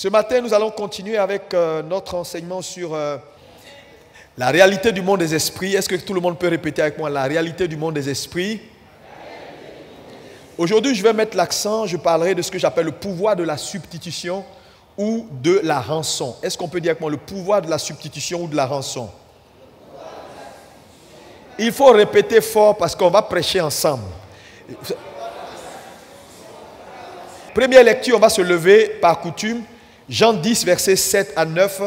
Ce matin, nous allons continuer avec notre enseignement sur la réalité du monde des esprits. Est-ce que tout le monde peut répéter avec moi la réalité du monde des esprits? Aujourd'hui, je vais mettre l'accent, je parlerai de ce que j'appelle le pouvoir de la substitution ou de la rançon. Est-ce qu'on peut dire avec moi le pouvoir de la substitution ou de la rançon? Il faut répéter fort parce qu'on va prêcher ensemble. Première lecture, on va se lever par coutume. Jean 10, versets 7 à 9.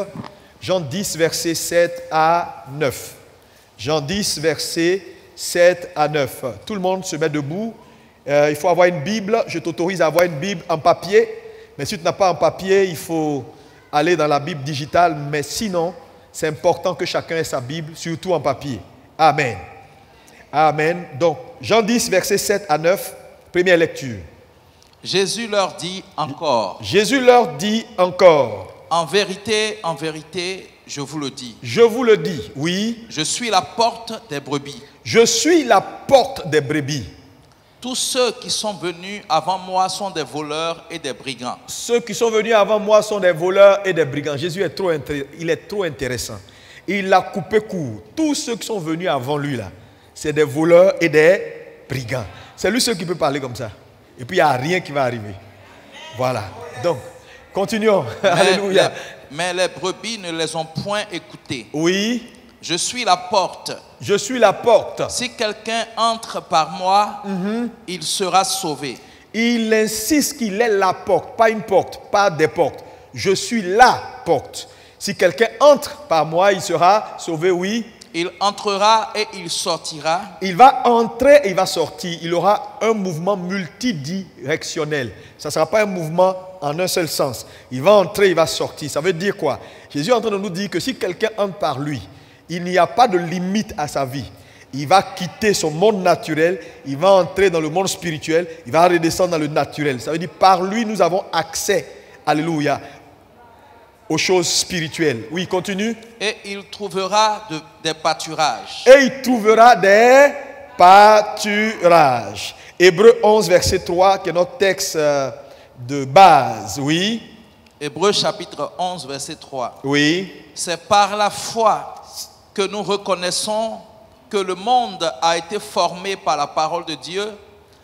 Jean 10, versets 7 à 9. Jean 10, versets 7 à 9. Tout le monde se met debout. Il faut avoir une Bible. Je t'autorise à avoir une Bible en papier. Mais si tu n'as pas en papier, il faut aller dans la Bible digitale. Mais sinon, c'est important que chacun ait sa Bible, surtout en papier. Amen. Amen. Donc, Jean 10, versets 7 à 9, première lecture. Jésus leur dit encore. Jésus leur dit encore. En vérité, je vous le dis. Je vous le dis, oui. Je suis la porte des brebis. Je suis la porte des brebis. Tous ceux qui sont venus avant moi sont des voleurs et des brigands. Ceux qui sont venus avant moi sont des voleurs et des brigands. Jésus est trop intéressant. Il a coupé court. Tous ceux qui sont venus avant lui, là, c'est des voleurs et des brigands. C'est lui seul qui peut parler comme ça. Et puis il n'y a rien qui va arriver. Voilà. Donc, continuons. Alléluia. Mais les brebis ne les ont point écoutés. Oui. Je suis la porte. Je suis la porte. Si quelqu'un entre par moi, il sera sauvé. Il insiste qu'il est la porte, pas une porte, pas des portes. Je suis la porte. Si quelqu'un entre par moi, il sera sauvé, oui. Il entrera et il sortira. Il va entrer et il va sortir. Il aura un mouvement multidirectionnel. Ça ne sera pas un mouvement en un seul sens. Il va entrer, il va sortir. Ça veut dire quoi? Jésus est en train de nous dire que si quelqu'un entre par lui, il n'y a pas de limite à sa vie. Il va quitter son monde naturel, il va entrer dans le monde spirituel, il va redescendre dans le naturel. Ça veut dire par lui, nous avons accès, alléluia, aux choses spirituelles. Oui, continue. Et il trouvera des pâturages. Et il trouvera des pâturages. Hébreux 11, verset 3, qui est notre texte de base. Oui. Hébreux chapitre 11, verset 3. Oui. C'est par la foi que nous reconnaissons que le monde a été formé par la parole de Dieu,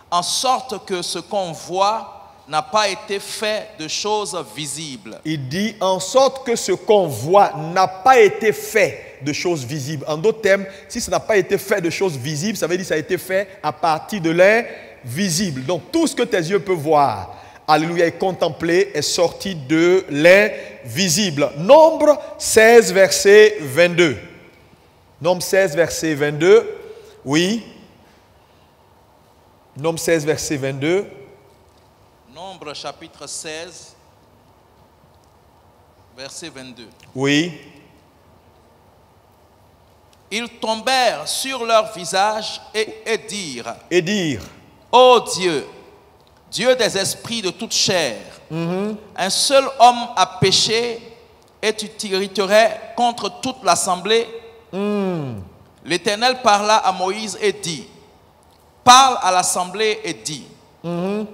en sorte que ce qu'on voit n'a pas été fait de choses visibles. Il dit en sorte que ce qu'on voit n'a pas été fait de choses visibles. En d'autres termes, si ça n'a pas été fait de choses visibles, ça veut dire que ça a été fait à partir de l'invisible. Donc tout ce que tes yeux peuvent voir, alléluia, et contempler est sorti de l'invisible. Nombre 16, verset 22. Nombre 16, verset 22. Oui. Nombre 16, verset 22. Nombre chapitre 16, verset 22. Oui. Ils tombèrent sur leur visage et dirent. Et dire. Ô Dieu, Dieu des esprits de toute chair, un seul homme a péché et tu t'irriterais contre toute l'assemblée. L'Éternel parla à Moïse et dit, parle à l'assemblée et dit,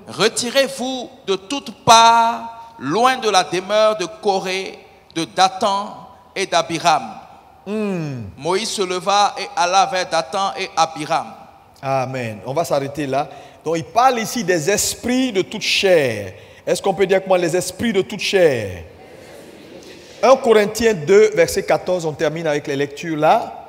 retirez-vous de toutes parts, loin de la demeure de Corée, de Dathan et d'Abiram. Moïse se leva et alla vers Dathan et Abiram. Amen. On va s'arrêter là. Donc il parle ici des esprits de toute chair. Est-ce qu'on peut dire comment les esprits de toute chair? 1 Corinthiens 2, verset 14, on termine avec les lectures là.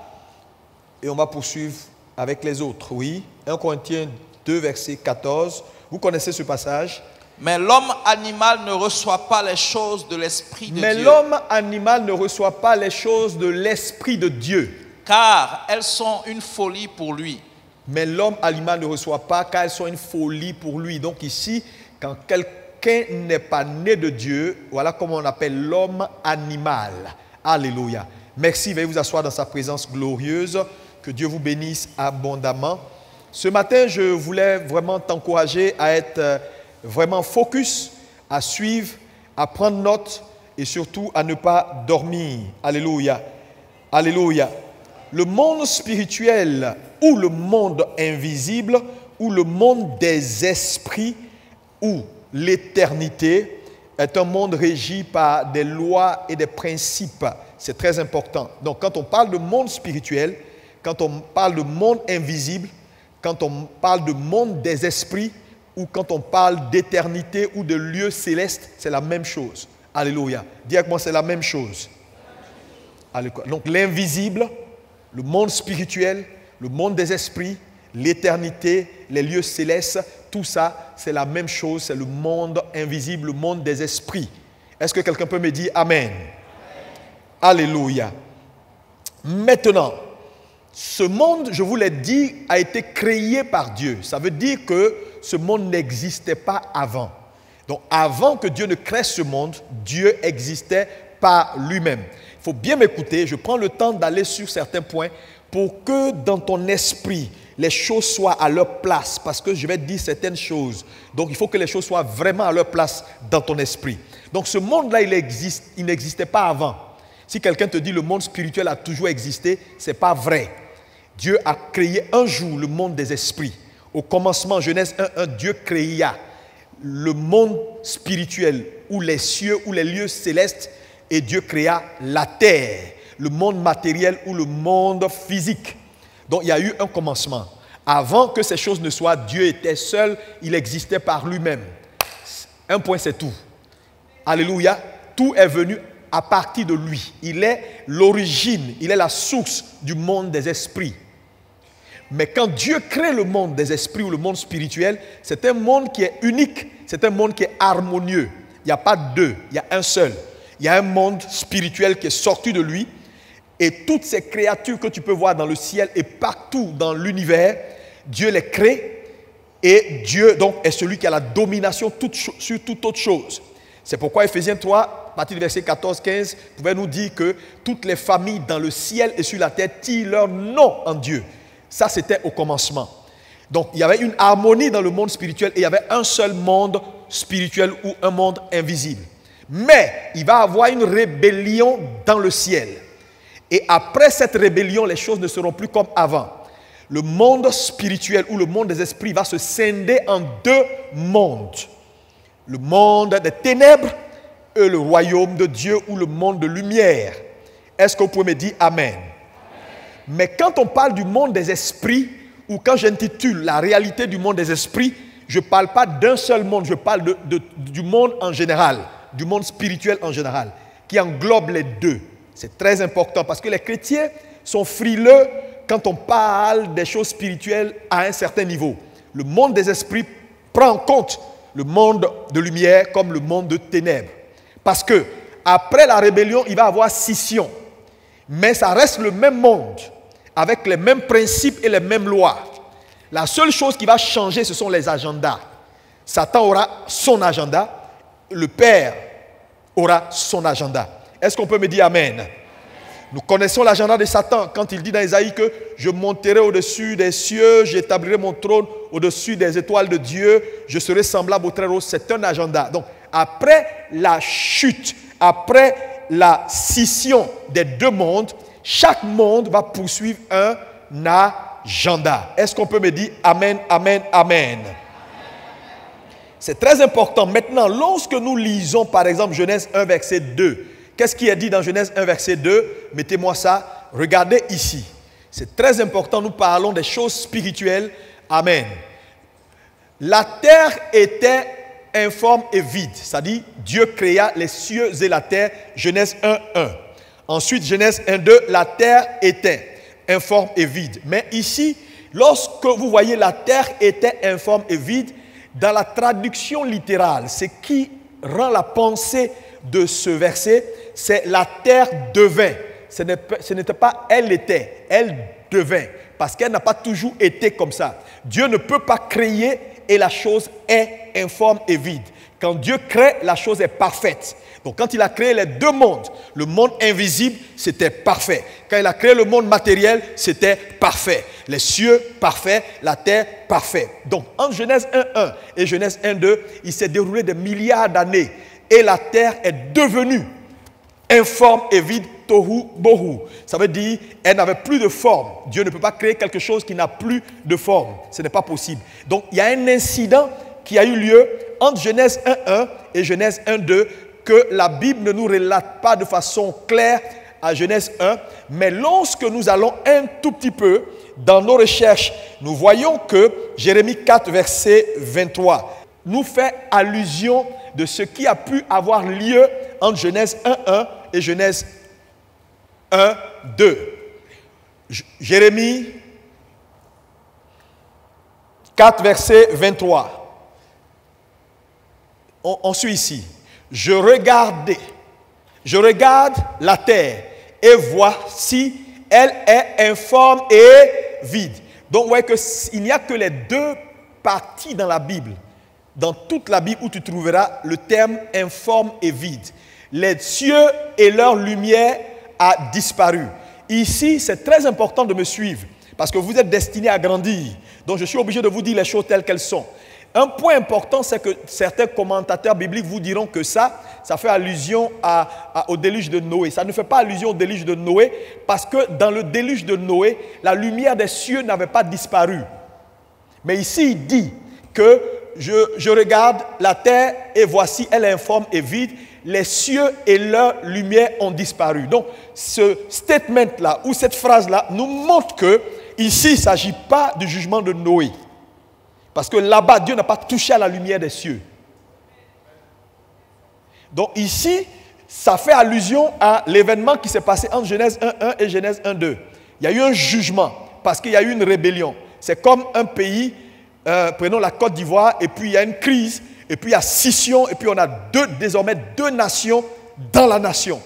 Et on va poursuivre avec les autres, oui. 1 Corinthiens 2, verset 14. Vous connaissez ce passage? Mais l'homme animal ne reçoit pas les choses de l'Esprit de Dieu. Mais l'homme animal ne reçoit pas les choses de l'Esprit de Dieu. Car elles sont une folie pour lui. Mais l'homme animal ne reçoit pas car elles sont une folie pour lui. Donc ici, quand quelqu'un n'est pas né de Dieu, voilà comment on appelle l'homme animal. Alléluia. Merci, veuillez vous asseoir dans sa présence glorieuse. Que Dieu vous bénisse abondamment. Ce matin, je voulais vraiment t'encourager à être vraiment focus, à suivre, à prendre note et surtout à ne pas dormir. Alléluia. Alléluia. Le monde spirituel ou le monde invisible ou le monde des esprits ou l'éternité est un monde régi par des lois et des principes. C'est très important. Donc quand on parle de monde spirituel, quand on parle de monde invisible, quand on parle de monde des esprits, ou quand on parle d'éternité ou de lieux célestes, c'est la même chose. Alléluia. Dis avec moi, c'est la même chose. Alléluia. Donc l'invisible, le monde spirituel, le monde des esprits, l'éternité, les lieux célestes, tout ça, c'est la même chose, c'est le monde invisible, le monde des esprits. Est-ce que quelqu'un peut me dire Amen? Alléluia. Maintenant, ce monde, je vous l'ai dit, a été créé par Dieu. Ça veut dire que ce monde n'existait pas avant. Donc, avant que Dieu ne crée ce monde, Dieu existait par lui-même. Il faut bien m'écouter, je prends le temps d'aller sur certains points pour que dans ton esprit, les choses soient à leur place, parce que je vais te dire certaines choses. Donc, il faut que les choses soient vraiment à leur place dans ton esprit. Donc, ce monde-là, il n'existait pas avant. Si quelqu'un te dit le monde spirituel a toujours existé, ce n'est pas vrai. Dieu a créé un jour le monde des esprits. Au commencement, Genèse 1:1, Dieu créa le monde spirituel, ou les cieux, ou les lieux célestes, et Dieu créa la terre, le monde matériel ou le monde physique. Donc il y a eu un commencement. Avant que ces choses ne soient, Dieu était seul, il existait par lui-même. Un point, c'est tout. Alléluia. Tout est venu à partir de lui. Il est l'origine, il est la source du monde des esprits. Mais quand Dieu crée le monde des esprits ou le monde spirituel, c'est un monde qui est unique, c'est un monde qui est harmonieux. Il n'y a pas deux, il y a un seul. Il y a un monde spirituel qui est sorti de lui. Et toutes ces créatures que tu peux voir dans le ciel et partout dans l'univers, Dieu les crée. Et Dieu donc est celui qui a la domination sur toute autre chose. C'est pourquoi Ephésiens 3, à partir du verset 14-15, pouvait nous dire que toutes les familles dans le ciel et sur la terre tirent leur nom en Dieu. Ça, c'était au commencement. Donc, il y avait une harmonie dans le monde spirituel et il y avait un seul monde spirituel ou un monde invisible. Mais il va y avoir une rébellion dans le ciel. Et après cette rébellion, les choses ne seront plus comme avant. Le monde spirituel ou le monde des esprits va se scinder en deux mondes. Le monde des ténèbres et le royaume de Dieu ou le monde de lumière. Est-ce que vous pouvez me dire Amen? Mais quand on parle du monde des esprits, ou quand j'intitule la réalité du monde des esprits, je ne parle pas d'un seul monde, je parle du monde en général, du monde spirituel en général, qui englobe les deux. C'est très important parce que les chrétiens sont frileux quand on parle des choses spirituelles à un certain niveau. Le monde des esprits prend en compte le monde de lumière comme le monde de ténèbres. Parce que après la rébellion, il va y avoir scission. Mais ça reste le même monde, avec les mêmes principes et les mêmes lois. La seule chose qui va changer, ce sont les agendas. Satan aura son agenda, le Père aura son agenda. Est-ce qu'on peut me dire Amen? Nous connaissons l'agenda de Satan quand il dit dans Ésaïe que je monterai au-dessus des cieux, j'établirai mon trône au-dessus des étoiles de Dieu, je serai semblable au Très-Haut. C'est un agenda. Donc, après la chute, après la scission des deux mondes, chaque monde va poursuivre un agenda. Est-ce qu'on peut me dire Amen, Amen, Amen? C'est très important. Maintenant, lorsque nous lisons par exemple Genèse 1, verset 2, qu'est-ce qui est dit dans Genèse 1, verset 2? Mettez-moi ça. Regardez ici. C'est très important. Nous parlons des choses spirituelles. Amen. La terre était informe et vide. C'est-à-dire, Dieu créa les cieux et la terre. Genèse 1, 1. Ensuite, Genèse 1, 2, la terre était informe et vide. Mais ici, lorsque vous voyez la terre était informe et vide, dans la traduction littérale, ce qui rend la pensée de ce verset, c'est la terre devint. Ce n'était pas elle était, elle devint. Parce qu'elle n'a pas toujours été comme ça. Dieu ne peut pas créer et la chose est informe et vide. Quand Dieu crée, la chose est parfaite. Donc quand il a créé les deux mondes, le monde invisible, c'était parfait. Quand il a créé le monde matériel, c'était parfait. Les cieux, parfait. La terre, parfait. Donc entre Genèse 1.1 et Genèse 1.2, il s'est déroulé des milliards d'années. Et la terre est devenue informe et vide, tohu bohu. Ça veut dire, elle n'avait plus de forme. Dieu ne peut pas créer quelque chose qui n'a plus de forme. Ce n'est pas possible. Donc il y a un incident qui a eu lieu entre Genèse 1.1 et Genèse 1.2 que la Bible ne nous relate pas de façon claire à Genèse 1, mais lorsque nous allons un tout petit peu dans nos recherches, nous voyons que Jérémie 4, verset 23, nous fait allusion de ce qui a pu avoir lieu entre Genèse 1.1 et Genèse 1.2. Jérémie 4, verset 23. On suit ici. Je regarde la terre et voici, elle est informe et vide. Donc, vous voyez qu'il n'y a que les deux parties dans la Bible, dans toute la Bible où tu trouveras le terme informe et vide. Les cieux et leur lumière a disparu. Ici, c'est très important de me suivre parce que vous êtes destinés à grandir. Donc, je suis obligé de vous dire les choses telles qu'elles sont. Un point important, c'est que certains commentateurs bibliques vous diront que ça fait allusion au déluge de Noé. Ça ne fait pas allusion au déluge de Noé parce que dans le déluge de Noé, la lumière des cieux n'avait pas disparu. Mais ici, il dit que je regarde la terre et voici, elle est informe et vide. Les cieux et leur lumière ont disparu. Donc, ce statement-là ou cette phrase-là nous montre que ici, il ne s'agit pas du jugement de Noé. Parce que là-bas, Dieu n'a pas touché à la lumière des cieux. Donc ici, ça fait allusion à l'événement qui s'est passé entre Genèse 1.1 et Genèse 1.2. Il y a eu un jugement parce qu'il y a eu une rébellion. C'est comme un pays, prenons la Côte d'Ivoire, et puis il y a une crise, et puis il y a scission, et puis on a désormais deux nations dans la nation.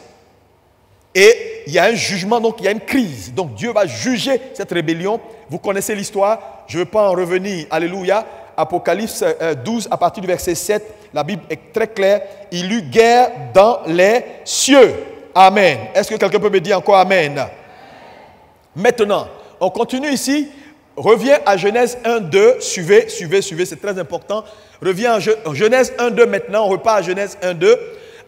Et il y a un jugement, donc il y a une crise. Donc Dieu va juger cette rébellion. Vous connaissez l'histoire, je ne veux pas en revenir. Alléluia. Apocalypse 12, à partir du verset 7, la Bible est très claire. Il y eut guerre dans les cieux. Amen. Est-ce que quelqu'un peut me dire encore Amen? Maintenant, on continue ici. Reviens à Genèse 1, 2. Suivez, c'est très important. Reviens à Genèse 1, 2 maintenant. On repart à Genèse 1, 2.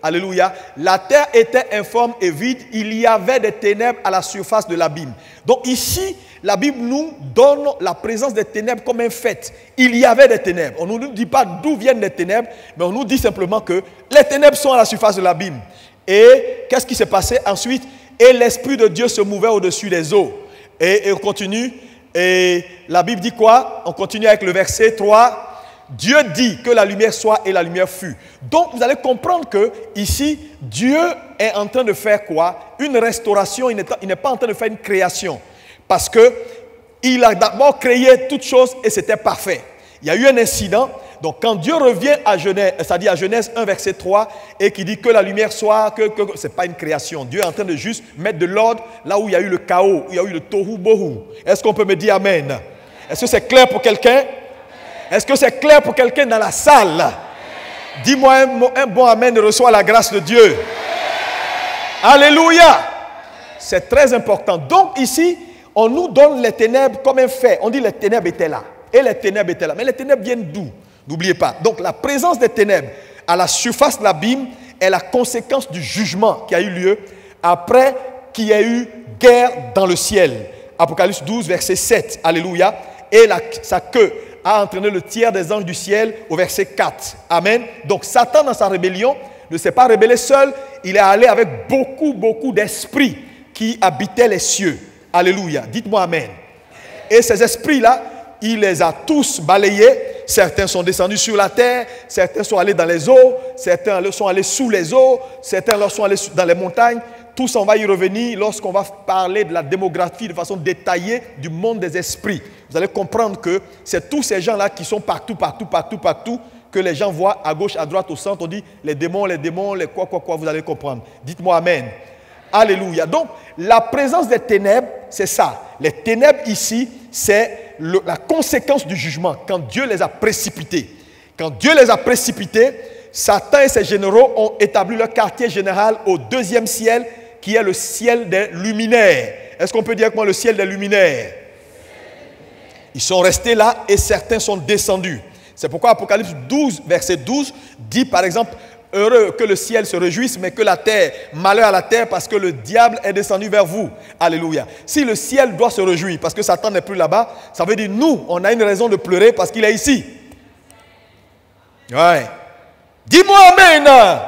Alléluia. La terre était informe et vide. Il y avait des ténèbres à la surface de l'abîme. Donc ici, la Bible nous donne la présence des ténèbres comme un fait. Il y avait des ténèbres. On ne nous dit pas d'où viennent les ténèbres, mais on nous dit simplement que les ténèbres sont à la surface de l'abîme. Et qu'est-ce qui s'est passé ensuite? Et l'Esprit de Dieu se mouvait au-dessus des eaux. Et on continue. Et la Bible dit quoi? On continue avec le verset 3. Dieu dit que la lumière soit et la lumière fut. Donc vous allez comprendre que ici, Dieu est en train de faire quoi? Une restauration. Il n'est pas en train de faire une création. Parce qu'il a d'abord créé toutes choses et c'était parfait. Il y a eu un incident. Donc quand Dieu revient à Genèse, c'est-à-dire à Genèse 1 verset 3 et qui dit que la lumière soit, que ce n'est pas une création. Dieu est en train de juste mettre de l'ordre là où il y a eu le chaos, où il y a eu le tohu bohu. Est-ce qu'on peut me dire Amen? Est-ce que c'est clair pour quelqu'un? Est-ce que c'est clair pour quelqu'un dans la salle? Dis-moi un bon Amen, reçois la grâce de Dieu. Alléluia! C'est très important. Donc ici, on nous donne les ténèbres comme un fait. On dit les ténèbres étaient là. Et les ténèbres étaient là. Mais les ténèbres viennent d'où? N'oubliez pas. Donc la présence des ténèbres à la surface de l'abîme est la conséquence du jugement qui a eu lieu après qu'il y ait eu guerre dans le ciel. Apocalypse 12, verset 7. Alléluia. Et sa queue a entraîné le tiers des anges du ciel au verset 4. Amen. Donc Satan dans sa rébellion ne s'est pas rebellé seul. Il est allé avec beaucoup d'esprits qui habitaient les cieux. Alléluia. Dites-moi Amen. Et ces esprits-là, il les a tous balayés. Certains sont descendus sur la terre, certains sont allés dans les eaux, certains sont allés sous les eaux, certains sont allés dans les montagnes. Tous, on va y revenir lorsqu'on va parler de la démographie de façon détaillée du monde des esprits. Vous allez comprendre que c'est tous ces gens-là qui sont partout, que les gens voient à gauche, à droite, au centre. On dit les démons, les quoi, vous allez comprendre. Dites-moi Amen. Alléluia. Donc, la présence des ténèbres, c'est ça. Les ténèbres ici, c'est la conséquence du jugement, quand Dieu les a précipités. Quand Dieu les a précipités, Satan et ses généraux ont établi leur quartier général au deuxième ciel, qui est le ciel des luminaires. Est-ce qu'on peut dire avec moi le ciel des luminaires? Ils sont restés là et certains sont descendus. C'est pourquoi Apocalypse 12, verset 12, dit par exemple, heureux que le ciel se réjouisse, mais que la terre, malheur à la terre, parce que le diable est descendu vers vous. Alléluia. Si le ciel doit se réjouir, parce que Satan n'est plus là-bas, ça veut dire nous, on a une raison de pleurer parce qu'il est ici. Ouais. Dis-moi amen. Amen.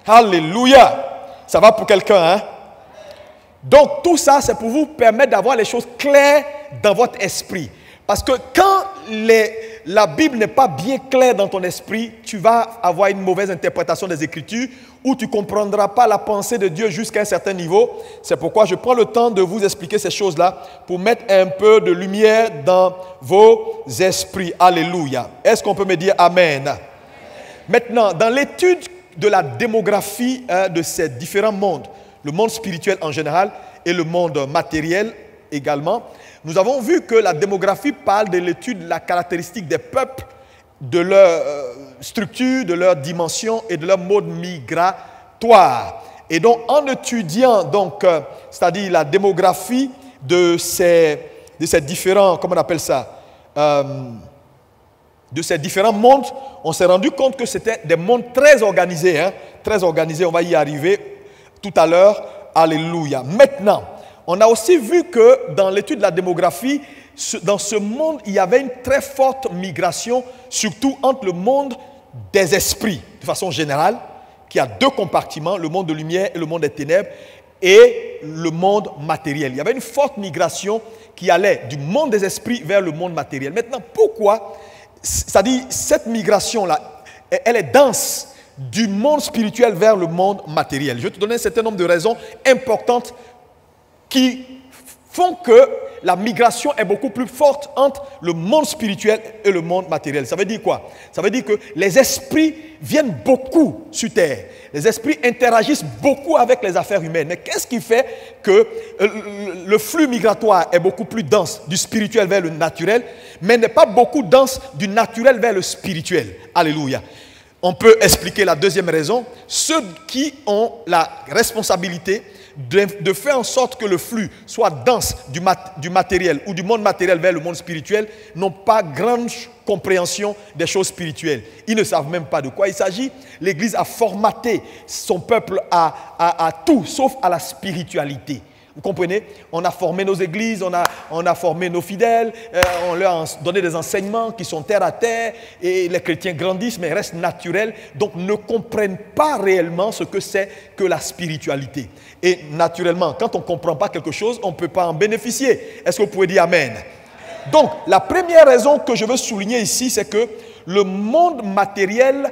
Alléluia. Ça va pour quelqu'un, hein? Donc tout ça, c'est pour vous permettre d'avoir les choses claires dans votre esprit. Parce que quand la Bible n'est pas bien claire dans ton esprit, tu vas avoir une mauvaise interprétation des Écritures ou tu ne comprendras pas la pensée de Dieu jusqu'à un certain niveau. C'est pourquoi je prends le temps de vous expliquer ces choses-là pour mettre un peu de lumière dans vos esprits. Alléluia. Est-ce qu'on peut me dire Amen? Maintenant, dans l'étude de la démographie de ces différents mondes, le monde spirituel en général et le monde matériel également, nous avons vu que la démographie parle de l'étude de la caractéristique des peuples, de leur structure, de leur dimension et de leur mode migratoire. Et donc, en étudiant c'est-à-dire la démographie de ces différents, comment on appelle ça, de ces différents mondes, on s'est rendu compte que c'était des mondes très organisés, hein, très organisés. On va y arriver tout à l'heure. Alléluia. Maintenant, on a aussi vu que dans l'étude de la démographie, dans ce monde, il y avait une très forte migration, surtout entre le monde des esprits, de façon générale, qui a deux compartiments, le monde de lumière et le monde des ténèbres, et le monde matériel. Il y avait une forte migration qui allait du monde des esprits vers le monde matériel. Maintenant, pourquoi? C'est-à-dire, cette migration-là, elle est dense du monde spirituel vers le monde matériel. Je vais te donner un certain nombre de raisons importantes qui font que la migration est beaucoup plus forte entre le monde spirituel et le monde matériel. Ça veut dire quoi? Ça veut dire que les esprits viennent beaucoup sur terre. Les esprits interagissent beaucoup avec les affaires humaines. Mais qu'est-ce qui fait que le flux migratoire est beaucoup plus dense du spirituel vers le naturel, mais n'est pas beaucoup dense du naturel vers le spirituel? Alléluia. On peut expliquer la deuxième raison. Ceux qui ont la responsabilité de faire en sorte que le flux soit dense du matériel ou du monde matériel vers le monde spirituel n'ont pas grande compréhension des choses spirituelles. Ils ne savent même pas de quoi il s'agit. L'Église a formaté son peuple à tout sauf à la spiritualité. Vous comprenez? On a formé nos églises, on a formé nos fidèles, on leur a donné des enseignements qui sont terre à terre et les chrétiens grandissent mais restent naturels, donc ne comprennent pas réellement ce que c'est que la spiritualité. Et naturellement, quand on ne comprend pas quelque chose, on ne peut pas en bénéficier. Est-ce que vous pouvez dire Amen? Donc, la première raison que je veux souligner ici, c'est que le monde matériel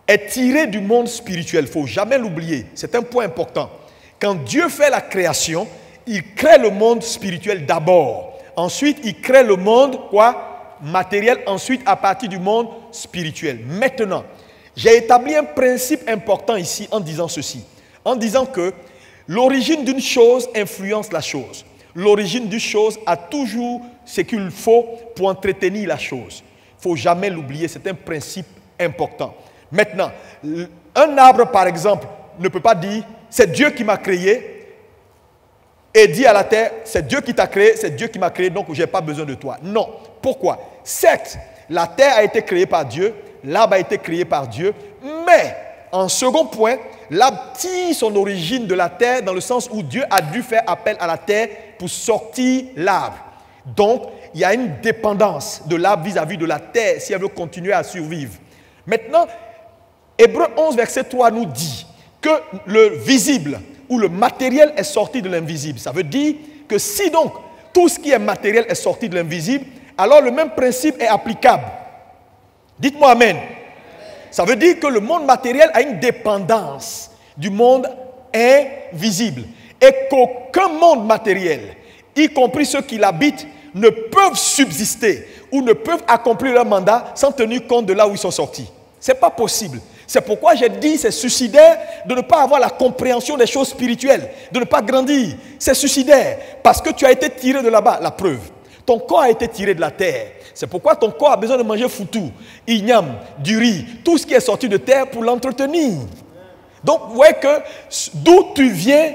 est tiré du monde spirituel. Il ne faut jamais l'oublier. C'est un point important. Quand Dieu fait la création, il crée le monde spirituel d'abord. Ensuite, il crée le monde matériel, ensuite à partir du monde spirituel. Maintenant, j'ai établi un principe important ici en disant ceci. En disant que l'origine d'une chose influence la chose. L'origine d'une chose a toujours ce qu'il faut pour entretenir la chose. Il ne faut jamais l'oublier, c'est un principe important. Maintenant, un arbre par exemple ne peut pas dire c'est Dieu qui m'a créé et dit à la terre c'est Dieu qui t'a créé, c'est Dieu qui m'a créé donc je n'ai pas besoin de toi. Non. Pourquoi? Certes, la terre a été créée par Dieu, l'arbre a été créé par Dieu, mais en second point, l'arbre tire son origine de la terre dans le sens où Dieu a dû faire appel à la terre pour sortir l'arbre. Donc, il y a une dépendance de l'arbre vis-à-vis de la terre si elle veut continuer à survivre. Maintenant, Hébreux 11, verset 3 nous dit que le visible ou le matériel est sorti de l'invisible. Ça veut dire que si donc tout ce qui est matériel est sorti de l'invisible, alors le même principe est applicable. Dites-moi Amen. Ça veut dire que le monde matériel a une dépendance du monde invisible et qu'aucun monde matériel, y compris ceux qui l'habitent, ne peuvent subsister ou ne peuvent accomplir leur mandat sans tenir compte de là où ils sont sortis. Ce n'est pas possible. C'est pourquoi j'ai dit c'est suicidaire de ne pas avoir la compréhension des choses spirituelles, de ne pas grandir. C'est suicidaire parce que tu as été tiré de là-bas. La preuve, ton corps a été tiré de la terre. C'est pourquoi ton corps a besoin de manger foutou, igname, du riz, tout ce qui est sorti de terre pour l'entretenir. Donc vous voyez que d'où tu viens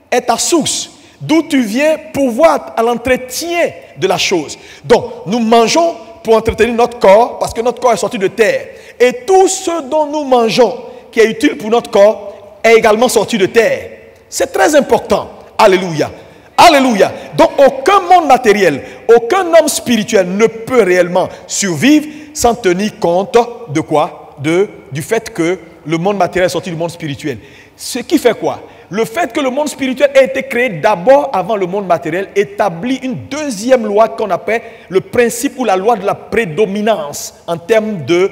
est ta source. D'où tu viens pourvoir à l'entretien de la chose. Donc nous mangeons pour entretenir notre corps parce que notre corps est sorti de terre. Et tout ce dont nous mangeons qui est utile pour notre corps est également sorti de terre. C'est très important. Alléluia. Alléluia. Donc aucun monde matériel, aucun homme spirituel ne peut réellement survivre sans tenir compte de quoi? du fait que le monde matériel est sorti du monde spirituel. Ce qui fait quoi? Le fait que le monde spirituel ait été créé d'abord avant le monde matériel établit une deuxième loi qu'on appelle le principe ou la loi de la prédominance en termes de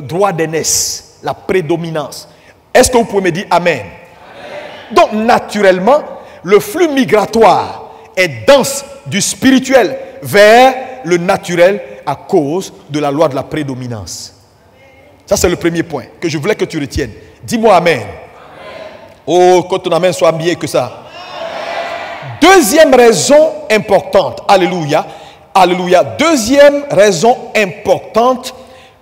droit d'aînesse, la prédominance. Est-ce que vous pouvez me dire Amen? Amen. Donc naturellement, le flux migratoire est dense du spirituel vers le naturel à cause de la loi de la prédominance. Ça c'est le premier point que je voulais que tu retiennes. Dis-moi Amen. Oh, que ton amen soit mieux que ça. Deuxième raison importante. Alléluia. Alléluia. Deuxième raison importante.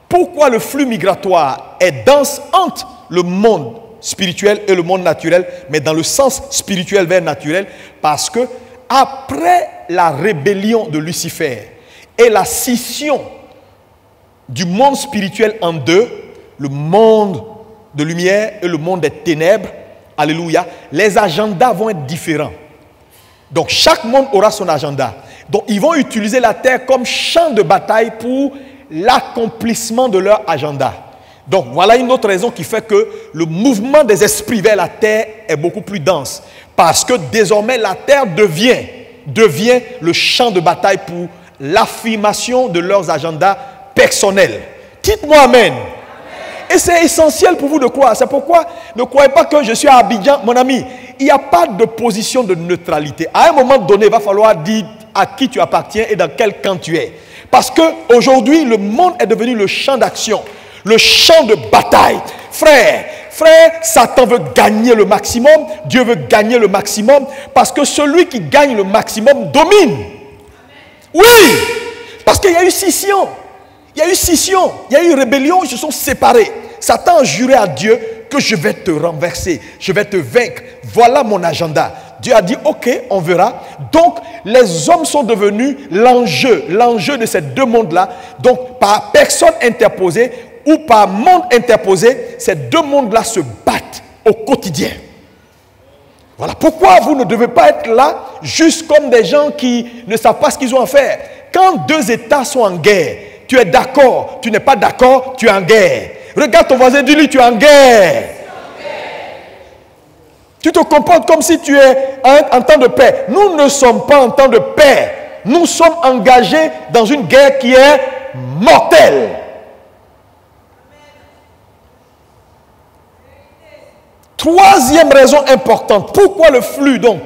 Pourquoi le flux migratoire est dense entre le monde spirituel et le monde naturel, mais dans le sens spirituel vers naturel, parce que après la rébellion de Lucifer et la scission du monde spirituel en deux, le monde de lumière et le monde des ténèbres, alléluia, les agendas vont être différents. Donc chaque monde aura son agenda. Donc ils vont utiliser la terre comme champ de bataille pour l'accomplissement de leur agenda. Donc voilà une autre raison qui fait que le mouvement des esprits vers la terre est beaucoup plus dense. Parce que désormais la terre devient le champ de bataille pour l'affirmation de leurs agendas personnels. Dites-moi Amen. Et c'est essentiel pour vous de croire. C'est pourquoi ne croyez pas que je suis à Abidjan. Mon ami, il n'y a pas de position de neutralité. À un moment donné, il va falloir dire à qui tu appartiens et dans quel camp tu es. Parce qu'aujourd'hui, le monde est devenu le champ d'action, le champ de bataille. Frère, Satan veut gagner le maximum. Dieu veut gagner le maximum. Parce que celui qui gagne le maximum domine. Oui, parce qu'il y a eu scission. Il y a eu scission, il y a eu rébellion, ils se sont séparés. Satan a juré à Dieu que je vais te renverser, je vais te vaincre. Voilà mon agenda. Dieu a dit, ok, on verra. Donc, les hommes sont devenus l'enjeu de ces deux mondes-là. Donc, par personne interposée ou par monde interposé, ces deux mondes-là se battent au quotidien. Voilà pourquoi vous ne devez pas être là juste comme des gens qui ne savent pas ce qu'ils ont à faire. Quand deux États sont en guerre, tu es d'accord, tu n'es pas d'accord, tu es en guerre. Regarde ton voisin, dis-lui, tu es en guerre. Tu te comportes comme si tu es en temps de paix. Nous ne sommes pas en temps de paix. Nous sommes engagés dans une guerre qui est mortelle. Troisième raison importante. Pourquoi le flux donc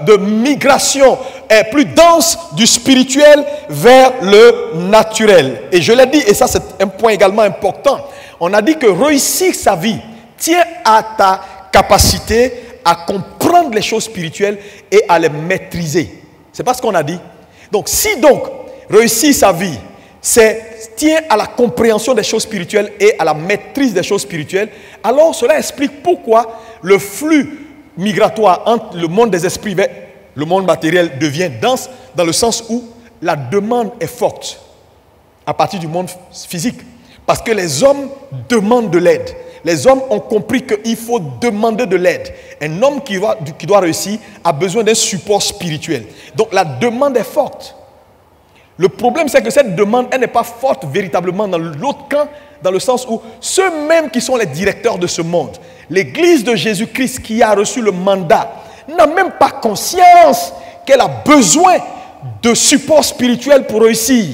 de migration est plus dense du spirituel vers le naturel? Et je l'ai dit, et ça c'est un point également important. On a dit que réussir sa vie tient à ta capacité à comprendre les choses spirituelles et à les maîtriser. C'est pas ce qu'on a dit. Donc si donc réussir sa vie tient à la compréhension des choses spirituelles et à la maîtrise des choses spirituelles, alors cela explique pourquoi le flux migratoire entre le monde des esprits vers le monde matériel devient dense, dans le sens où la demande est forte à partir du monde physique. Parce que les hommes demandent de l'aide. Les hommes ont compris qu'il faut demander de l'aide. Un homme qui doit réussir a besoin d'un support spirituel. Donc la demande est forte. Le problème, c'est que cette demande, elle n'est pas forte véritablement dans l'autre camp, dans le sens où ceux-mêmes qui sont les directeurs de ce monde, l'Église de Jésus-Christ qui a reçu le mandat, n'a même pas conscience qu'elle a besoin de support spirituel pour réussir.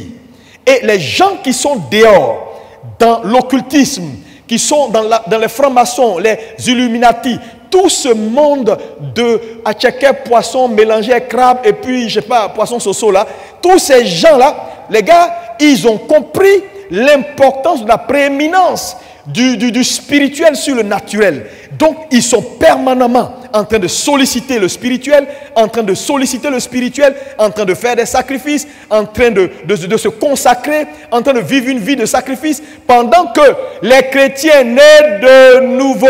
Et les gens qui sont dehors, dans l'occultisme, qui sont dans les francs-maçons, les Illuminati, tout ce monde de Atcheke, poisson mélangé à crabe et puis, je sais pas, poisson soso là, tous ces gens-là, les gars, ils ont compris l'importance de la prééminence du spirituel sur le naturel. Donc, ils sont permanemment en train de solliciter le spirituel, en train de faire des sacrifices, en train de se consacrer, en train de vivre une vie de sacrifice, pendant que les chrétiens nés de nouveau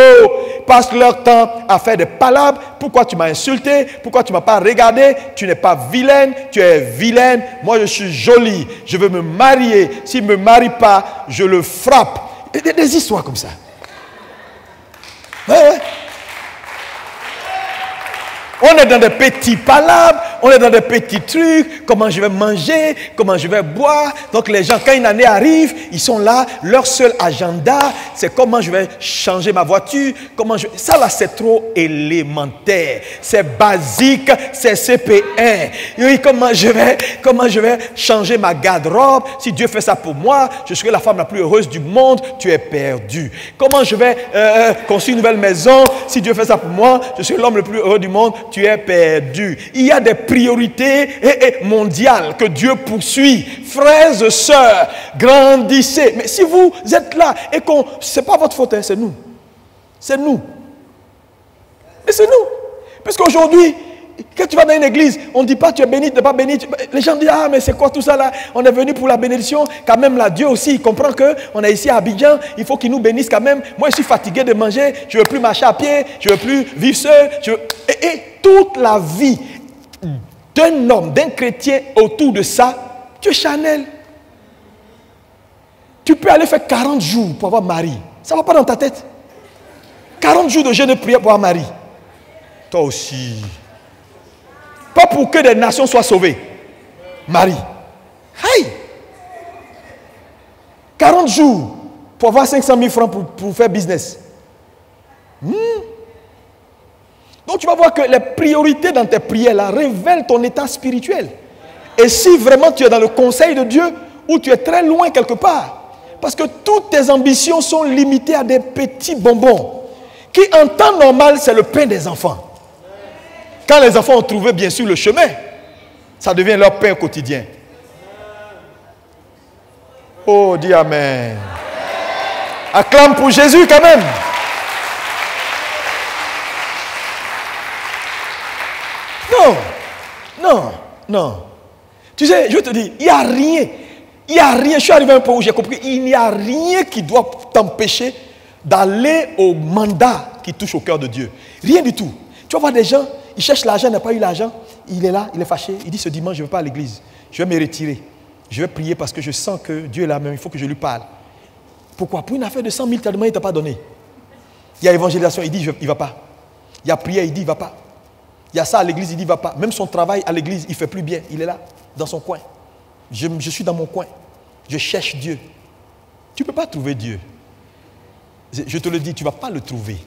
passent leur temps à faire des palabres. Pourquoi tu m'as insulté? Pourquoi tu ne m'as pas regardé? Tu n'es pas vilaine, tu es vilaine. Moi, je suis jolie, je veux me marier. S'il ne me marie pas, je le frappe. Des histoires comme ça. Ouais. On est dans des petits palabres, on est dans des petits trucs, comment je vais manger, comment je vais boire. Donc les gens, quand une année arrive, ils sont là, leur seul agenda, c'est comment je vais changer ma voiture, ça là c'est trop élémentaire, c'est basique, c'est CP1. Oui, comment je vais changer ma garde-robe, si Dieu fait ça pour moi, je serai la femme la plus heureuse du monde, tu es perdu. Comment je vais construire une nouvelle maison, si Dieu fait ça pour moi, je suis l'homme le plus heureux du monde, tu es perdu. Il y a des priorités mondiales que Dieu poursuit. Frères et sœurs, grandissez. Mais si vous êtes là et ce n'est pas votre faute, hein, c'est nous. C'est nous. Et c'est nous. Parce qu'aujourd'hui, quand tu vas dans une église, on ne dit pas tu es béni, tu n'es pas béni. Les gens disent, ah mais c'est quoi tout ça là? On est venu pour la bénédiction. Quand même là, Dieu aussi, il comprend qu'on est ici à Abidjan. Il faut qu'il nous bénisse quand même. Moi, je suis fatigué de manger. Je ne veux plus marcher à pied. Je ne veux plus vivre seul. Et toute la vie d'un homme, d'un chrétien autour de ça, tu es charnel. Tu peux aller faire 40 jours pour avoir mari. Ça ne va pas dans ta tête. 40 jours de jeûne et prière pour avoir mari. Toi aussi. Pas pour que des nations soient sauvées. Marie. Hey! 40 jours pour avoir 500 000 francs pour faire business. Donc tu vas voir que les priorités dans tes prières là révèlent ton état spirituel. Et si vraiment tu es dans le conseil de Dieu ou tu es très loin quelque part, parce que toutes tes ambitions sont limitées à des petits bonbons qui en temps normal c'est le pain des enfants. Quand les enfants ont trouvé bien sûr le chemin, ça devient leur pain quotidien. Oh, dis amen. Acclame pour Jésus quand même. Non. Tu sais, je te dis, il n'y a rien. Je suis arrivé à un point où j'ai compris, il n'y a rien qui doit t'empêcher d'aller au mandat qui touche au cœur de Dieu. Rien du tout. Tu vas voir des gens, ils cherchent l'argent, il n'a pas eu l'argent. Il est là, il est fâché. Il dit ce dimanche, je ne vais pas à l'église. Je vais me retirer. Je vais prier parce que je sens que Dieu est là même. Il faut que je lui parle. Pourquoi? Pour une affaire de 100 000, tu as demandé, il ne t'a pas donné. Il y a évangélisation, il dit, il ne va pas. Il y a prière, il dit, il ne va pas. Il y a ça à l'église, il dit, il ne va pas. Même son travail à l'église, il ne fait plus bien. Il est là, dans son coin. Je suis dans mon coin. Je cherche Dieu. Tu ne peux pas trouver Dieu. Je te le dis, tu ne vas pas le trouver.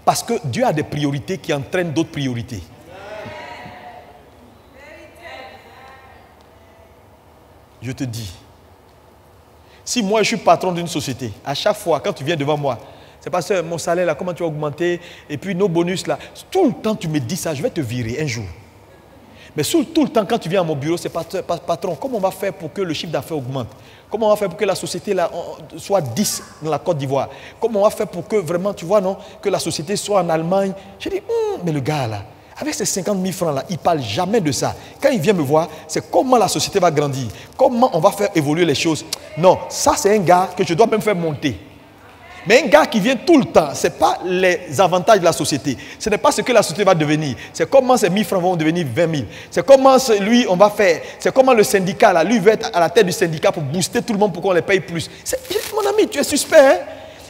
Parce que Dieu a des priorités qui entraînent d'autres priorités. Je te dis, si moi je suis patron d'une société, à chaque fois quand tu viens devant moi, c'est parce que mon salaire là, comment tu vas augmenter, et puis nos bonus là, tout le temps tu me dis ça, je vais te virer un jour. Mais tout le temps quand tu viens à mon bureau, c'est patron, comment on va faire pour que le chiffre d'affaires augmente? Comment on va faire pour que la société là, soit 10 dans la Côte d'Ivoire? Comment on va faire pour que vraiment, tu vois, non, que la société soit en Allemagne? Je dis, mais le gars là, avec ces 50 000 francs là, il ne parle jamais de ça. Quand il vient me voir, c'est comment la société va grandir, comment on va faire évoluer les choses. Non, ça c'est un gars que je dois même faire monter. Mais un gars qui vient tout le temps, ce n'est pas les avantages de la société. Ce n'est pas ce que la société va devenir. C'est comment ces 1000 francs vont devenir 20 000. C'est comment lui, on va faire. C'est comment le syndicat, là, lui, veut être à la tête du syndicat pour booster tout le monde pour qu'on les paye plus. Mon ami, tu es suspect, hein?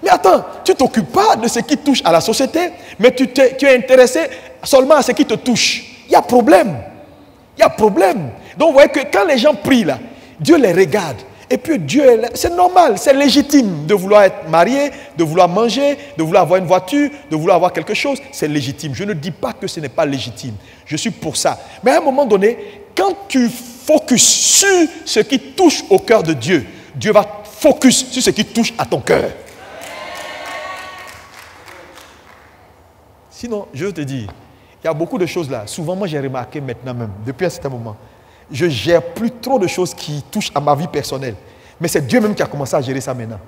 Mais attends, tu ne t'occupes pas de ce qui touche à la société, mais tu es intéressé seulement à ce qui te touche. Il y a problème. Il y a problème. Donc, vous voyez que quand les gens prient, là, Dieu les regarde. Et puis Dieu, c'est normal, c'est légitime de vouloir être marié, de vouloir manger, de vouloir avoir une voiture, de vouloir avoir quelque chose. C'est légitime. Je ne dis pas que ce n'est pas légitime. Je suis pour ça. Mais à un moment donné, quand tu focuses sur ce qui touche au cœur de Dieu, Dieu va focus sur ce qui touche à ton cœur. Sinon, je veux te dire, il y a beaucoup de choses là. Souvent, moi j'ai remarqué maintenant même, depuis un certain moment, je ne gère plus trop de choses qui touchent à ma vie personnelle. Mais c'est Dieu même qui a commencé à gérer ça maintenant.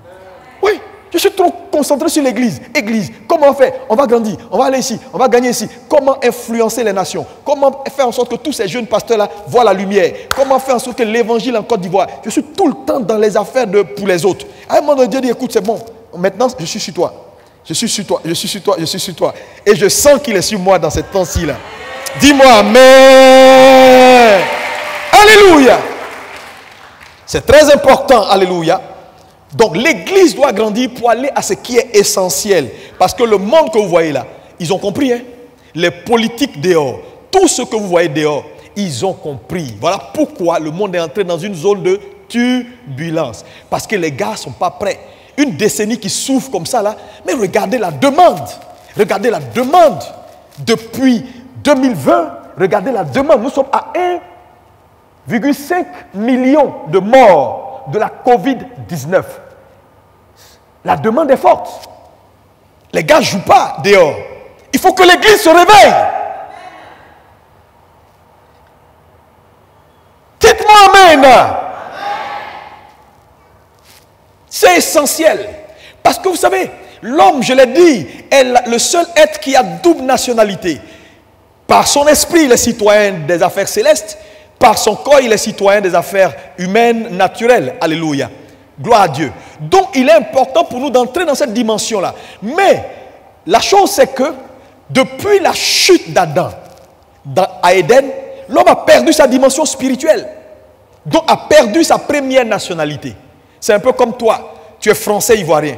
Oui, je suis trop concentré sur l'église. Église, comment on fait? On va grandir, on va aller ici, on va gagner ici. Comment influencer les nations? Comment faire en sorte que tous ces jeunes pasteurs-là voient la lumière? Comment faire en sorte que l'évangile en Côte d'Ivoire? Je suis tout le temps dans les affaires pour les autres. À un moment donné, Dieu dit, écoute, c'est bon. Maintenant, je suis sur toi. Je suis sur toi, je suis sur toi, je suis sur toi. Et je sens qu'il est sur moi dans cette temps-ci là. Dis-moi amen. Alléluia. C'est très important, alléluia. Donc l'église doit grandir pour aller à ce qui est essentiel. Parce que le monde que vous voyez là, ils ont compris, hein? Les politiques dehors, tout ce que vous voyez dehors, Ils ont compris. Voilà pourquoi le monde est entré dans une zone de turbulence. Parce que les gars ne sont pas prêts. Une décennie qui souffre comme ça là. Mais regardez la demande. Regardez la demande. Depuis 2020, regardez la demande. Nous sommes à 1,5 million de morts de la COVID-19. La demande est forte. Les gars ne jouent pas dehors. Il faut que l'église se réveille. Dites-moi amen. C'est essentiel. Parce que vous savez, l'homme, je l'ai dit, est le seul être qui a double nationalité. Par son esprit, il est citoyen des affaires célestes. Par son corps, il est citoyen des affaires humaines, naturelles. Alléluia. Gloire à Dieu. Donc, il est important pour nous d'entrer dans cette dimension-là. Mais, la chose, c'est que, depuis la chute d'Adam à Éden, l'homme a perdu sa dimension spirituelle. Donc, a perdu sa première nationalité. C'est un peu comme toi. Tu es français ivoirien.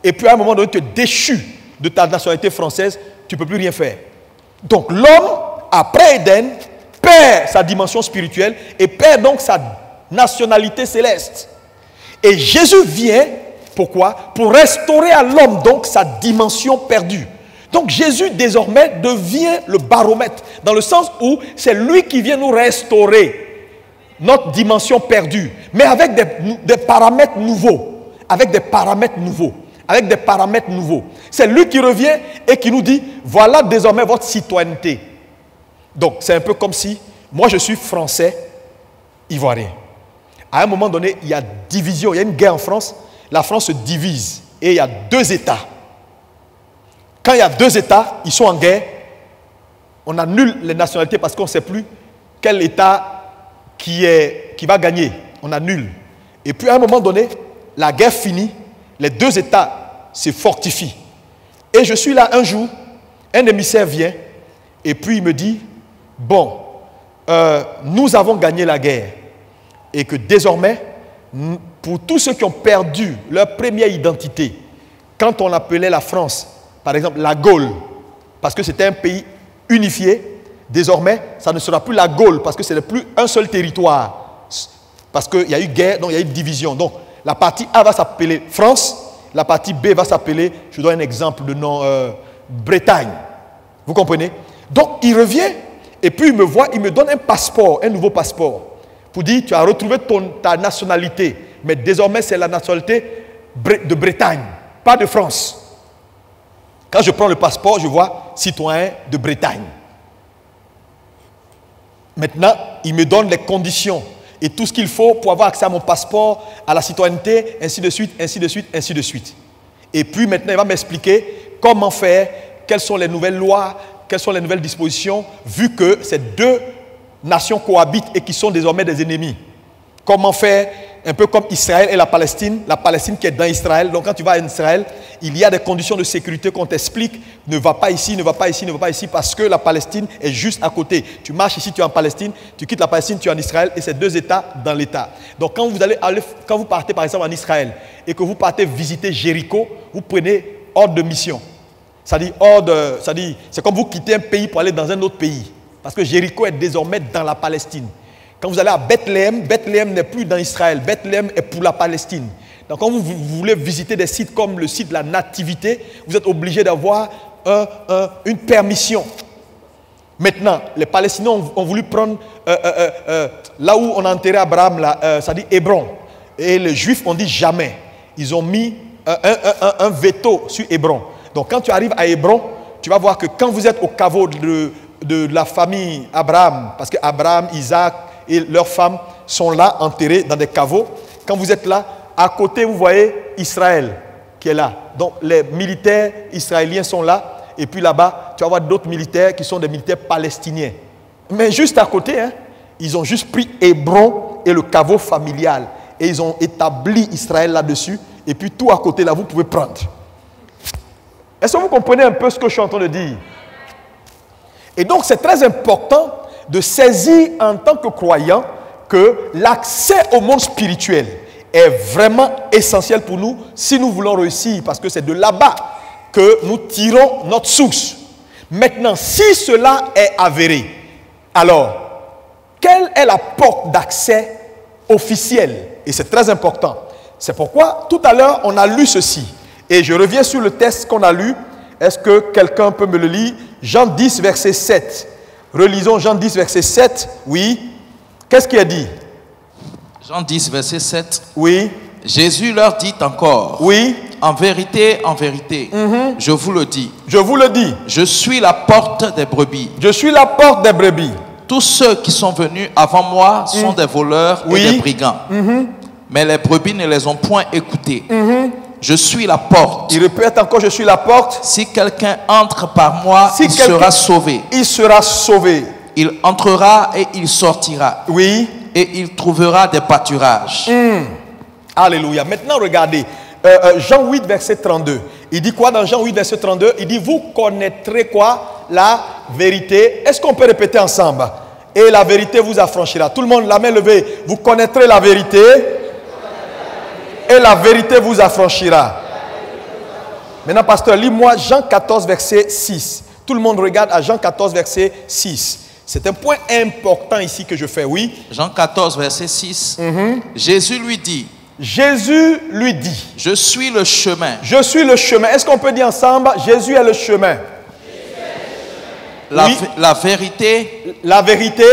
Et puis, à un moment donné, tu es déchu de ta nationalité française. Tu ne peux plus rien faire. Donc, l'homme, après Éden, perd sa dimension spirituelle et perd donc sa nationalité céleste. Et Jésus vient, pourquoi? Pour restaurer à l'homme donc sa dimension perdue. Donc Jésus désormais devient le baromètre, dans le sens où c'est lui qui vient nous restaurer notre dimension perdue, mais avec des paramètres nouveaux, avec des paramètres nouveaux, avec des paramètres nouveaux. C'est lui qui revient et qui nous dit, voilà désormais votre citoyenneté. Donc c'est un peu comme si, moi je suis français, ivoirien. À un moment donné, il y a division, il y a une guerre en France, la France se divise et il y a deux États. Quand il y a deux États, ils sont en guerre, on annule les nationalités parce qu'on ne sait plus quel État qui va gagner. On annule. Et puis à un moment donné, la guerre finit, les deux États se fortifient. Et je suis là un jour, un émissaire vient et puis il me dit, bon, nous avons gagné la guerre. Et que désormais, pour tous ceux qui ont perdu leur première identité, quand on appelait la France, par exemple la Gaule, parce que c'était un pays unifié, désormais, ça ne sera plus la Gaule, parce que ce n'est plus un seul territoire. Parce qu'il y a eu guerre, donc il y a eu division. Donc la partie A va s'appeler France, la partie B va s'appeler, je donne un exemple de nom, Bretagne. Vous comprenez? Donc il revient, et puis il me voit, il me donne un passeport, un nouveau passeport. Pour dire, tu as retrouvé ta nationalité, mais désormais c'est la nationalité de Bretagne, pas de France. Quand je prends le passeport, je vois citoyen de Bretagne. Maintenant, il me donne les conditions et tout ce qu'il faut pour avoir accès à mon passeport, à la citoyenneté, ainsi de suite, ainsi de suite, ainsi de suite. Et puis maintenant, il va m'expliquer comment faire, quelles sont les nouvelles lois, quelles sont les nouvelles dispositions, vu que ces deux nations cohabitent et qui sont désormais des ennemis. Comment faire, un peu comme Israël et la Palestine qui est dans Israël. Donc quand tu vas en Israël, il y a des conditions de sécurité qu'on t'explique. Ne va pas ici, ne va pas ici, ne va pas ici, parce que la Palestine est juste à côté. Tu marches ici, tu es en Palestine, tu quittes la Palestine, tu es en Israël, et c'est deux États dans l'État. Donc quand vous partez par exemple en Israël et que vous partez visiter Jéricho, vous prenez ordre de mission. C'est comme vous quittez un pays pour aller dans un autre pays. Parce que Jéricho est désormais dans la Palestine. Quand vous allez à Bethléem, Bethléem n'est plus dans Israël. Bethléem est pour la Palestine. Donc quand vous voulez visiter des sites comme le site de la Nativité, vous êtes obligé d'avoir une permission. Maintenant, les Palestiniens ont voulu prendre là où on a enterré Abraham, c'est-à-dire Hébron. Et les Juifs ont dit jamais. Ils ont mis un veto sur Hébron. Donc quand tu arrives à Hébron, tu vas voir que quand vous êtes au caveau de la famille Abraham, parce que Abraham, Isaac et leurs femmes sont là, enterrés dans des caveaux. Quand vous êtes là, à côté, vous voyez Israël qui est là. Donc les militaires israéliens sont là. Et puis là-bas, tu vas voir d'autres militaires qui sont des militaires palestiniens. Mais juste à côté, ils ont juste pris Hébron et le caveau familial. Et ils ont établi Israël là-dessus. Et puis tout à côté, là, vous pouvez prendre. Est-ce que vous comprenez un peu ce que je suis en train de dire? Et donc, c'est très important de saisir en tant que croyant que l'accès au monde spirituel est vraiment essentiel pour nous si nous voulons réussir, parce que c'est de là-bas que nous tirons notre source. Maintenant, si cela est avéré, alors quelle est la porte d'accès officielle? Et c'est très important. C'est pourquoi, tout à l'heure, on a lu ceci. Et je reviens sur le texte qu'on a lu. Est-ce que quelqu'un peut me le lire? Jean 10, verset 7. Relisons Jean 10, verset 7. Oui. Qu'est-ce qui est dit? Jean 10, verset 7. Oui. Jésus leur dit encore. Oui. En vérité, je vous le dis. Je vous le dis. Je suis la porte des brebis. Je suis la porte des brebis. Tous ceux qui sont venus avant moi sont des voleurs et des brigands. Mais les brebis ne les ont point écoutés. Je suis la porte. Il répète encore, je suis la porte. Si quelqu'un entre par moi, il sera sauvé. Il sera sauvé. Il entrera et il sortira. Oui. Et il trouvera des pâturages. Alléluia. Maintenant, regardez. Jean 8, verset 32. Il dit quoi dans Jean 8, verset 32? Il dit, vous connaîtrez quoi? La vérité. Est-ce qu'on peut répéter ensemble? Et la vérité vous affranchira. Tout le monde, la main levée. Vous connaîtrez la vérité. Et la vérité vous affranchira. Maintenant, pasteur, lis-moi Jean 14, verset 6. Tout le monde regarde à Jean 14, verset 6. C'est un point important ici que je fais, oui. Jean 14, verset 6. Jésus lui dit. Jésus lui dit. Je suis le chemin. Je suis le chemin. Est-ce qu'on peut dire ensemble, Jésus est le chemin? La vérité. La vérité.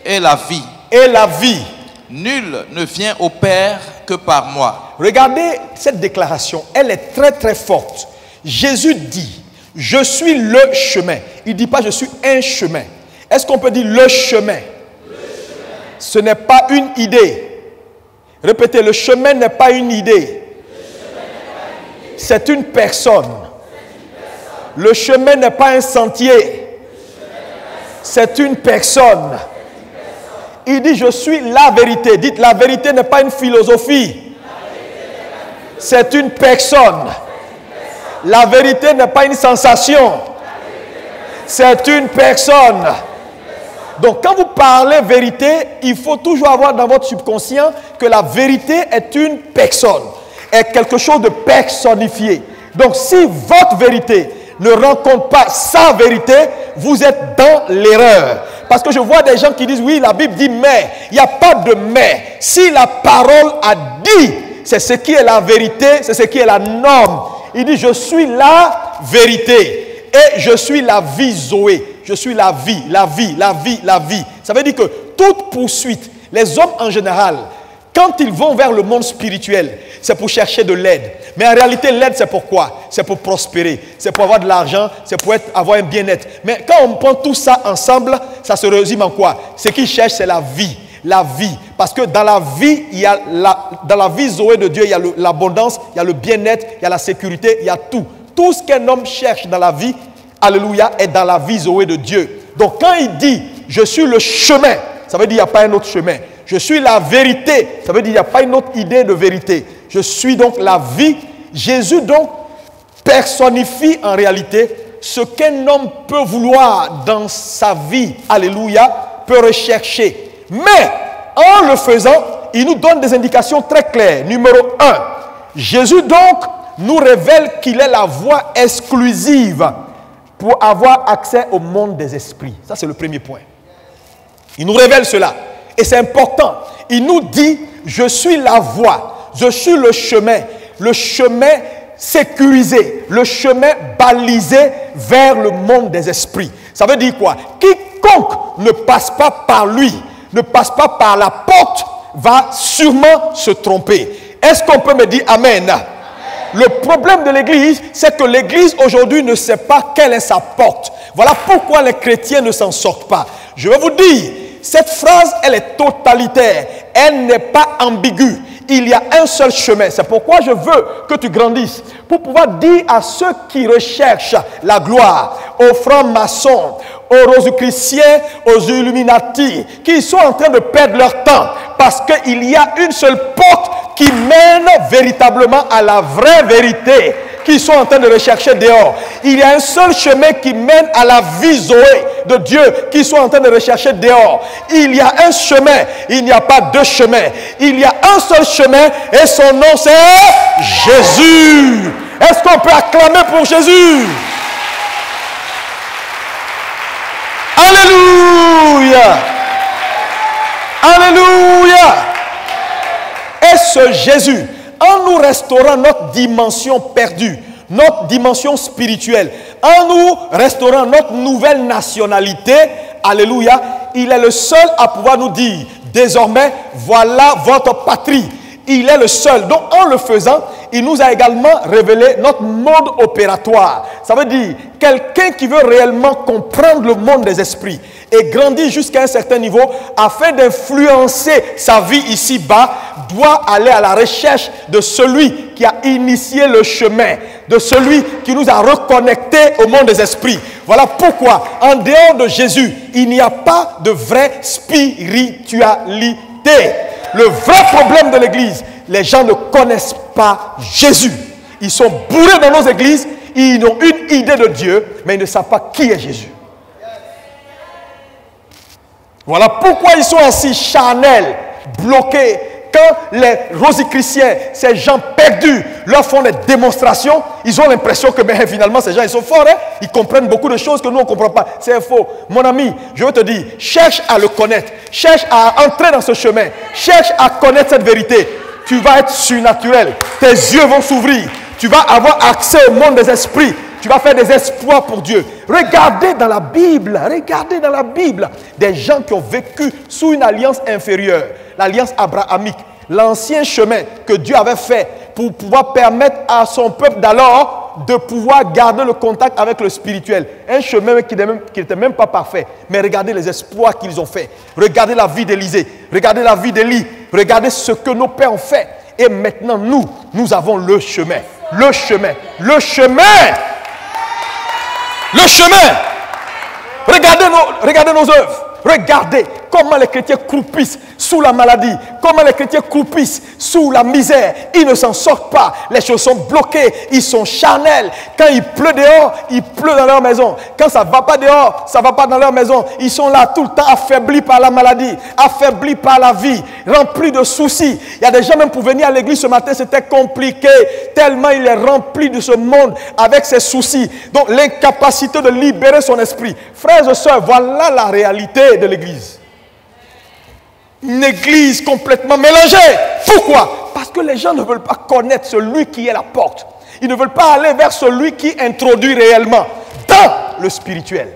Et la vie. Et la vie. Nul ne vient au Père que par moi. Regardez cette déclaration. Elle est très très forte. Jésus dit, je suis le chemin. Il ne dit pas je suis un chemin. Est-ce qu'on peut dire le chemin? Ce n'est pas une idée. Répétez, le chemin n'est pas une idée. C'est une personne. Le chemin n'est pas un sentier. C'est une personne. Il dit, je suis la vérité. Dites, la vérité n'est pas une philosophie. C'est une personne. La vérité n'est pas une sensation. C'est une personne. Donc, quand vous parlez vérité, il faut toujours avoir dans votre subconscient que la vérité est une personne, est quelque chose de personnifié. Donc, si votre vérité ne rencontre pas sa vérité, vous êtes dans l'erreur. Parce que je vois des gens qui disent, oui, la Bible dit mais. Il n'y a pas de mais. Si la parole a dit, c'est ce qui est la vérité, c'est ce qui est la norme. Il dit, je suis la vérité et je suis la vie Zoé. Je suis la vie, la vie, la vie, la vie. Ça veut dire que toute poursuite, les hommes en général, quand ils vont vers le monde spirituel, c'est pour chercher de l'aide. Mais en réalité, l'aide, c'est pour quoi? C'est pour prospérer, c'est pour avoir de l'argent, c'est pour avoir un bien-être. Mais quand on prend tout ça ensemble, ça se résume en quoi? Ce qu'ils cherchent, c'est la vie. La vie. Parce que dans la vie, dans la vie Zoé de Dieu, il y a l'abondance, il y a le bien-être, il y a la sécurité, il y a tout. Tout ce qu'un homme cherche dans la vie, alléluia, est dans la vie Zoé de Dieu. Donc quand il dit, je suis le chemin, ça veut dire qu'il n'y a pas un autre chemin. Je suis la vérité, ça veut dire qu'il n'y a pas une autre idée de vérité. Je suis donc la vie. Jésus donc personnifie en réalité ce qu'un homme peut vouloir dans sa vie, alléluia, peut rechercher. Mais en le faisant, il nous donne des indications très claires. Numéro 1, Jésus donc nous révèle qu'il est la voie exclusive pour avoir accès au monde des esprits. Ça, c'est le premier point. Il nous révèle cela. Et c'est important. Il nous dit, je suis la voie, je suis le chemin sécurisé, le chemin balisé vers le monde des esprits. Ça veut dire quoi? Quiconque ne passe pas par lui, ne passe pas par la porte, va sûrement se tromper. Est-ce qu'on peut me dire Amen? Le problème de l'Église, c'est que l'Église aujourd'hui ne sait pas quelle est sa porte. Voilà pourquoi les chrétiens ne s'en sortent pas. Je vais vous dire, cette phrase, elle est totalitaire. Elle n'est pas ambiguë. Il y a un seul chemin. C'est pourquoi je veux que tu grandisses. Pour pouvoir dire à ceux qui recherchent la gloire, aux francs-maçons, aux rosicruciens, aux Illuminati, qui sont en train de perdre leur temps. Parce qu'il y a une seule porte qui mène véritablement à la vraie vérité, qui sont en train de rechercher dehors. Il y a un seul chemin qui mène à la vie Zoé de Dieu, qui sont en train de rechercher dehors. Il y a un chemin, il n'y a pas deux chemins. Il y a un seul chemin et son nom c'est Jésus. Est-ce qu'on peut acclamer pour Jésus? Alléluia! Alléluia. Et ce Jésus, en nous restaurant notre dimension perdue, notre dimension spirituelle, en nous restaurant notre nouvelle nationalité, alléluia, il est le seul à pouvoir nous dire, désormais, voilà votre patrie. Il est le seul. Donc, en le faisant, il nous a également révélé notre mode opératoire. Ça veut dire, quelqu'un qui veut réellement comprendre le monde des esprits et grandir jusqu'à un certain niveau afin d'influencer sa vie ici-bas, doit aller à la recherche de celui qui a initié le chemin, de celui qui nous a reconnectés au monde des esprits. Voilà pourquoi, en dehors de Jésus, il n'y a pas de vraie spiritualité. Le vrai problème de l'église, les gens ne connaissent pas Jésus. Ils sont bourrés dans nos églises, ils ont une idée de Dieu, mais ils ne savent pas qui est Jésus. Voilà pourquoi ils sont ainsi charnels, bloqués. Quand les rosicruciens, ces gens perdus, leur font des démonstrations, ils ont l'impression que finalement ces gens ils sont forts, hein? Ils comprennent beaucoup de choses que nous on ne comprend pas. C'est faux. Mon ami, je veux te dire, cherche à le connaître, cherche à entrer dans ce chemin, cherche à connaître cette vérité. Tu vas être surnaturel, tes yeux vont s'ouvrir, tu vas avoir accès au monde des esprits, tu vas faire des exploits pour Dieu. Regardez dans la Bible des gens qui ont vécu sous une alliance inférieure, l'alliance abrahamique, l'ancien chemin que Dieu avait fait pour pouvoir permettre à son peuple d'alors de pouvoir garder le contact avec le spirituel. Un chemin qui n'était même pas parfait. Mais regardez les exploits qu'ils ont fait. Regardez la vie d'Élisée. Regardez la vie d'Élie. Regardez ce que nos pères ont fait. Et maintenant, nous avons le chemin. Le chemin. Le chemin. Le chemin. Regardez nos œuvres. Regardez comment les chrétiens croupissent sous la maladie, comment les chrétiens croupissent sous la misère. Ils ne s'en sortent pas. Les choses sont bloquées, ils sont charnels. Quand il pleut dehors, il pleut dans leur maison. Quand ça ne va pas dehors, ça ne va pas dans leur maison. Ils sont là tout le temps affaiblis par la maladie, affaiblis par la vie, remplis de soucis. Il y a des gens même pour venir à l'église ce matin, c'était compliqué. Tellement il est rempli de ce monde avec ses soucis. Donc l'incapacité de libérer son esprit. Frères et sœurs, voilà la réalité de l'église. Une église complètement mélangée. Pourquoi? Parce que les gens ne veulent pas connaître celui qui est la porte. Ils ne veulent pas aller vers celui qui introduit réellement dans le spirituel.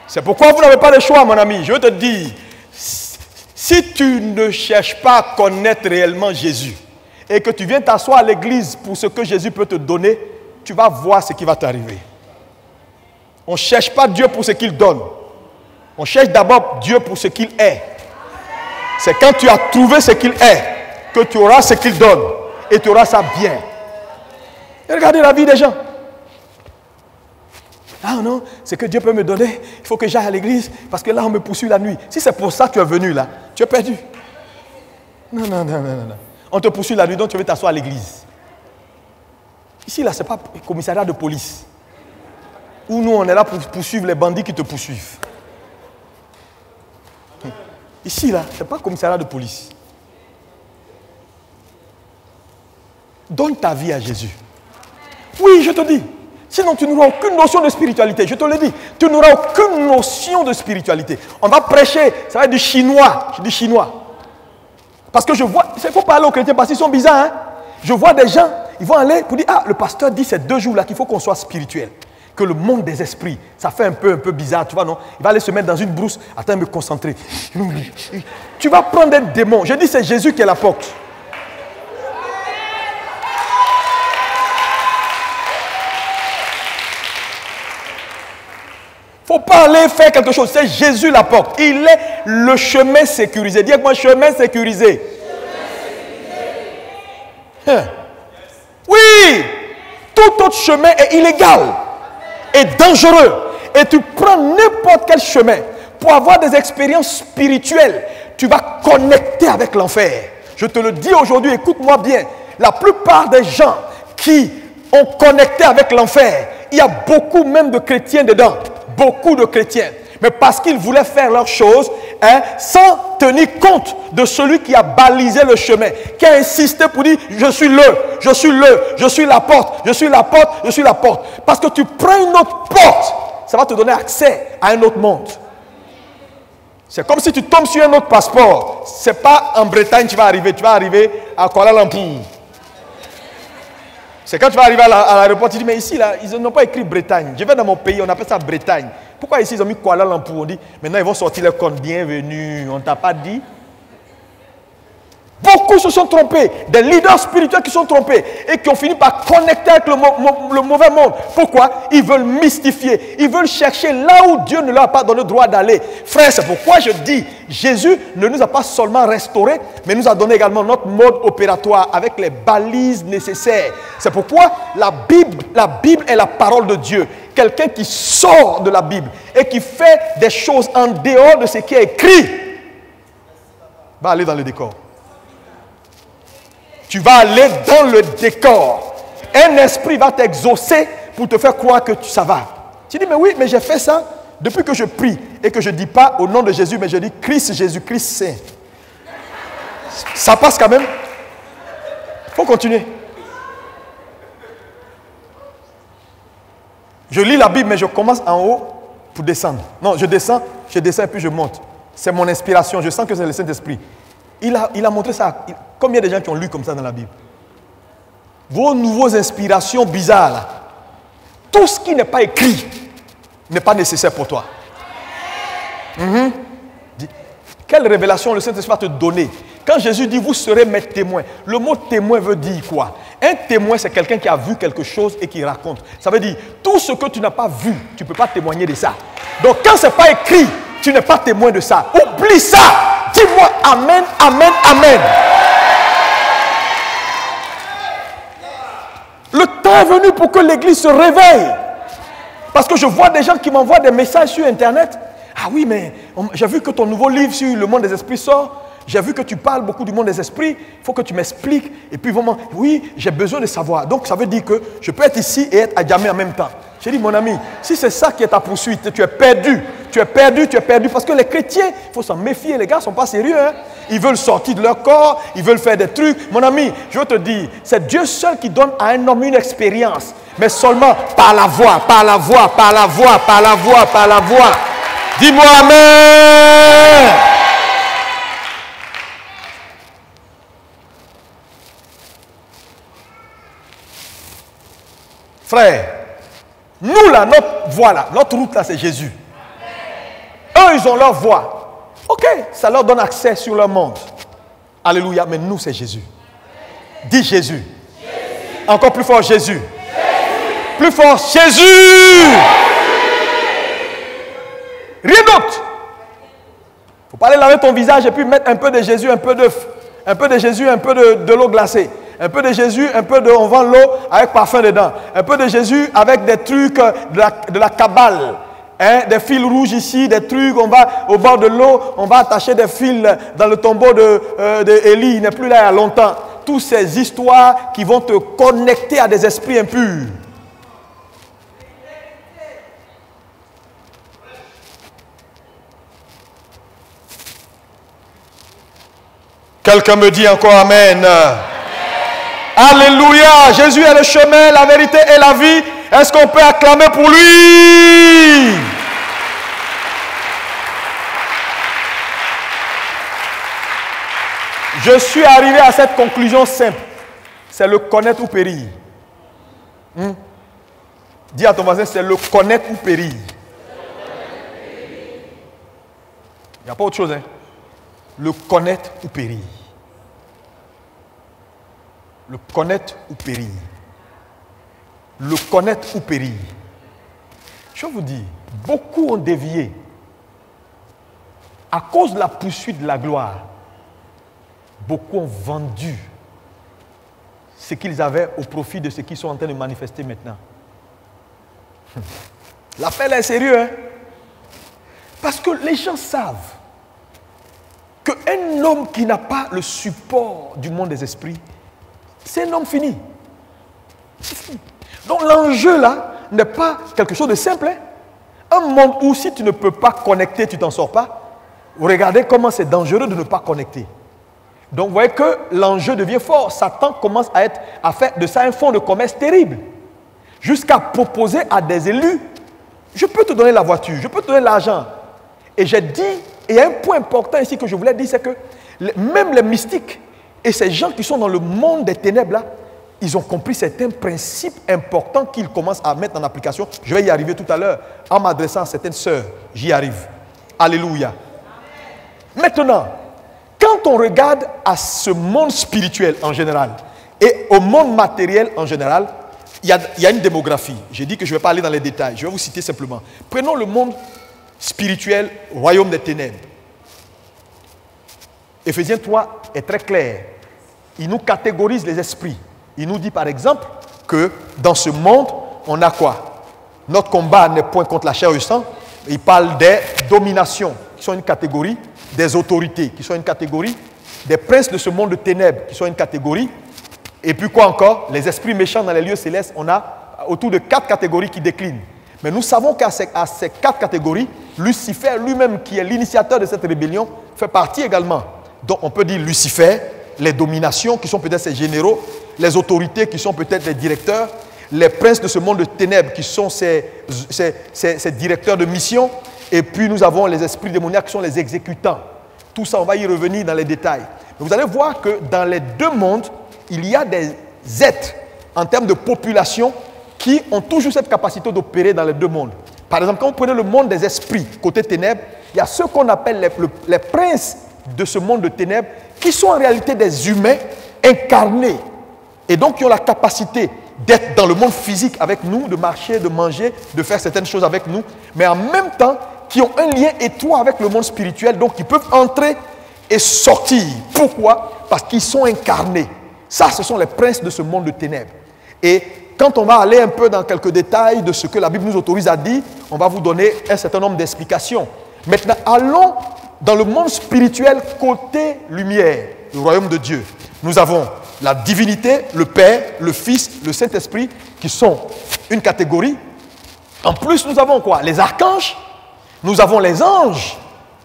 C'est pourquoi vous n'avez pas de choix, mon ami. Je veux te dire, si tu ne cherches pas à connaître réellement Jésus et que tu viens t'asseoir à l'église pour ce que Jésus peut te donner, tu vas voir ce qui va t'arriver. On ne cherche pas Dieu pour ce qu'il donne. On cherche d'abord Dieu pour ce qu'il est. C'est quand tu as trouvé ce qu'il est que tu auras ce qu'il donne et tu auras ça bien. Et regardez la vie des gens. Ah non, c'est que Dieu peut me donner, il faut que j'aille à l'église parce que là on me poursuit la nuit. Si c'est pour ça que tu es venu là, tu es perdu. Non. On te poursuit la nuit, donc tu veux t'asseoir à l'église. Ici là, ce n'est pas le commissariat de police. Où nous on est là pour poursuivre les bandits qui te poursuivent. Ici, là, ce n'est pas un commissariat de police. Donne ta vie à Jésus. Oui, je te dis. Sinon, tu n'auras aucune notion de spiritualité. Je te le dis. Tu n'auras aucune notion de spiritualité. On va prêcher, ça va être du chinois. Je dis chinois. Parce que je vois, il faut parler aux chrétiens parce qu'ils sont bizarres. Hein? Je vois des gens, ils vont aller pour dire, ah, le pasteur dit ces 2 jours-là qu'il faut qu'on soit spirituel. Que le monde des esprits, ça fait un peu bizarre, tu vois, non? Il va aller se mettre dans une brousse, attends, me concentrer. Tu vas prendre un démon. Je dis, c'est Jésus qui est la porte. Il ne faut pas aller faire quelque chose, c'est Jésus la porte. Il est le chemin sécurisé. Dis avec moi, chemin sécurisé. Oui, tout autre chemin est illégal. Est dangereux et tu prends n'importe quel chemin pour avoir des expériences spirituelles, tu vas connecter avec l'enfer. Je te le dis aujourd'hui, écoute-moi bien. La plupart des gens qui ont connecté avec l'enfer, il y a beaucoup même de chrétiens dedans, beaucoup de chrétiens. Mais parce qu'ils voulaient faire leurs choses, sans tenir compte de celui qui a balisé le chemin, qui a insisté pour dire, je suis la porte, je suis la porte, je suis la porte. Parce que tu prends une autre porte, ça va te donner accès à un autre monde. C'est comme si tu tombes sur un autre passeport. Ce n'est pas en Bretagne que tu vas arriver à Kuala Lumpur. C'est quand tu vas arriver à l'aéroport, tu dis, mais ici, là, ils n'ont pas écrit Bretagne. Je vais dans mon pays, on appelle ça Bretagne. Pourquoi ici, ils ont mis Kuala Lumpur? On dit, maintenant, ils vont sortir le compte, bienvenue. On ne t'a pas dit? Beaucoup se sont trompés, des leaders spirituels qui sont trompés et qui ont fini par connecter avec le mauvais monde. Pourquoi? Ils veulent mystifier, ils veulent chercher là où Dieu ne leur a pas donné le droit d'aller. Frère, c'est pourquoi je dis, Jésus ne nous a pas seulement restaurés, mais nous a donné également notre mode opératoire avec les balises nécessaires. C'est pourquoi la Bible est la parole de Dieu. Quelqu'un qui sort de la Bible et qui fait des choses en dehors de ce qui est écrit va aller dans le décor. Tu vas aller dans le décor. Un esprit va t'exaucer pour te faire croire que ça va. Tu dis, mais oui, mais j'ai fait ça depuis que je prie et que je ne dis pas au nom de Jésus, mais je dis Christ, Jésus-Christ Saint. Ça passe quand même. Il faut continuer. Je lis la Bible, mais je commence en haut pour descendre. Non, je descends et puis je monte. C'est mon inspiration. Je sens que c'est le Saint-Esprit. Il a montré ça. Combien de gens qui ont lu comme ça dans la Bible? Vos nouvelles inspirations bizarres, là, tout ce qui n'est pas écrit n'est pas nécessaire pour toi. Quelle révélation le Saint-Esprit va te donner? Quand Jésus dit, vous serez mes témoins, le mot témoin veut dire quoi? Un témoin, c'est quelqu'un qui a vu quelque chose et qui raconte. Ça veut dire, tout ce que tu n'as pas vu, tu ne peux pas témoigner de ça. Donc, quand ce n'est pas écrit, tu n'es pas témoin de ça. Oublie ça. Dis-moi amen, amen, amen. Le temps est venu pour que l'église se réveille. Parce que je vois des gens qui m'envoient des messages sur Internet. Ah oui, mais j'ai vu que ton nouveau livre sur le monde des esprits sort. J'ai vu que tu parles beaucoup du monde des esprits. Il faut que tu m'expliques. Et puis vraiment, oui, j'ai besoin de savoir. Donc ça veut dire que je peux être ici et être à Djamé en même temps. J'ai dit, mon ami, si c'est ça qui est ta poursuite, tu es perdu. Tu es perdu, tu es perdu. Parce que les chrétiens, il faut s'en méfier. Les gars ne sont pas sérieux. Hein? Ils veulent sortir de leur corps. Ils veulent faire des trucs. Mon ami, je veux te dire, c'est Dieu seul qui donne à un homme une expérience. Mais seulement par la voix, par la voix, par la voix, par la voix, par la voix. Dis-moi amen. Frère, nous là, notre voix là, notre route là, c'est Jésus. Eux, ils ont leur voix. Ok, ça leur donne accès sur leur monde. Alléluia, mais nous, c'est Jésus. Dis Jésus. Encore plus fort, Jésus. Plus fort, Jésus. Rien d'autre. Il ne faut pas aller laver ton visage et puis mettre un peu de Jésus, un peu de Jésus, un peu de l'eau glacée. Un peu de Jésus, un peu de... On vend l'eau avec parfum dedans. Un peu de Jésus avec des trucs de la cabale. Hein, des fils rouges ici, des trucs. On va au bord de l'eau, on va attacher des fils dans le tombeau d'Élie. Il n'est plus là il y a longtemps. Toutes ces histoires qui vont te connecter à des esprits impurs. Quelqu'un me dit encore amen. Alléluia. Jésus est le chemin, la vérité et la vie. Est-ce qu'on peut acclamer pour lui? Je suis arrivé à cette conclusion simple. C'est le connaître ou périr. Dis à ton voisin, c'est le connaître ou périr. Il n'y a pas autre chose. Hein? Le connaître ou périr. Le connaître ou périr. Le connaître ou périr. Je vous dis, beaucoup ont dévié à cause de la poursuite de la gloire. Beaucoup ont vendu ce qu'ils avaient au profit de ce qu'ils sont en train de manifester maintenant. L'appel est sérieux, hein? Parce que les gens savent qu'un homme qui n'a pas le support du monde des esprits, c'est un homme fini. Donc l'enjeu là n'est pas quelque chose de simple. Hein? Un monde où si tu ne peux pas connecter, tu ne t'en sors pas. Regardez comment c'est dangereux de ne pas connecter. Donc vous voyez que l'enjeu devient fort. Satan commence à faire de ça un fonds de commerce terrible. Jusqu'à proposer à des élus, je peux te donner la voiture, je peux te donner l'argent. Et j'ai dit Et il y a un point important ici que je voulais dire, c'est que même les mystiques et ces gens qui sont dans le monde des ténèbres là, ils ont compris certains principes importants qu'ils commencent à mettre en application. Je vais y arriver tout à l'heure en m'adressant à certaines sœurs. J'y arrive. Alléluia. Maintenant, quand on regarde à ce monde spirituel en général et au monde matériel en général, il y a une démographie. J'ai dit que je ne vais pas aller dans les détails. Je vais vous citer simplement. Prenons le monde spirituel, royaume des ténèbres. Éphésiens 3 est très clair. Il nous catégorise les esprits. Il nous dit par exemple que dans ce monde, on a quoi? Notre combat n'est point contre la chair et le sang. Il parle des dominations, qui sont une catégorie, des autorités, qui sont une catégorie, des princes de ce monde de ténèbres, qui sont une catégorie. Et puis quoi encore? Les esprits méchants dans les lieux célestes, on a autour de 4 catégories qui déclinent. Mais nous savons qu'à ces 4 catégories, Lucifer lui-même, qui est l'initiateur de cette rébellion, fait partie également. Donc on peut dire Lucifer, les dominations qui sont peut-être ses généraux, les autorités qui sont peut-être les directeurs, les princes de ce monde de ténèbres qui sont ces directeurs de mission, et puis nous avons les esprits démoniaques qui sont les exécutants. Tout ça, on va y revenir dans les détails. Mais vous allez voir que dans les deux mondes, il y a des êtres en termes de population qui ont toujours cette capacité d'opérer dans les deux mondes. Par exemple, quand vous prenez le monde des esprits, côté ténèbres, il y a ceux qu'on appelle les princes de ce monde de ténèbres, qui sont en réalité des humains incarnés, et donc qui ont la capacité d'être dans le monde physique avec nous, de marcher, de manger, de faire certaines choses avec nous, mais en même temps, qui ont un lien étroit avec le monde spirituel, donc qui peuvent entrer et sortir. Pourquoi? Parce qu'ils sont incarnés. Ça, ce sont les princes de ce monde de ténèbres. Et quand on va aller un peu dans quelques détails de ce que la Bible nous autorise à dire, on va vous donner un certain nombre d'explications. Maintenant, allons dans le monde spirituel côté lumière, le royaume de Dieu. Nous avons la divinité, le Père, le Fils, le Saint-Esprit, qui sont une catégorie. En plus, nous avons quoi? Les archanges. Nous avons les anges,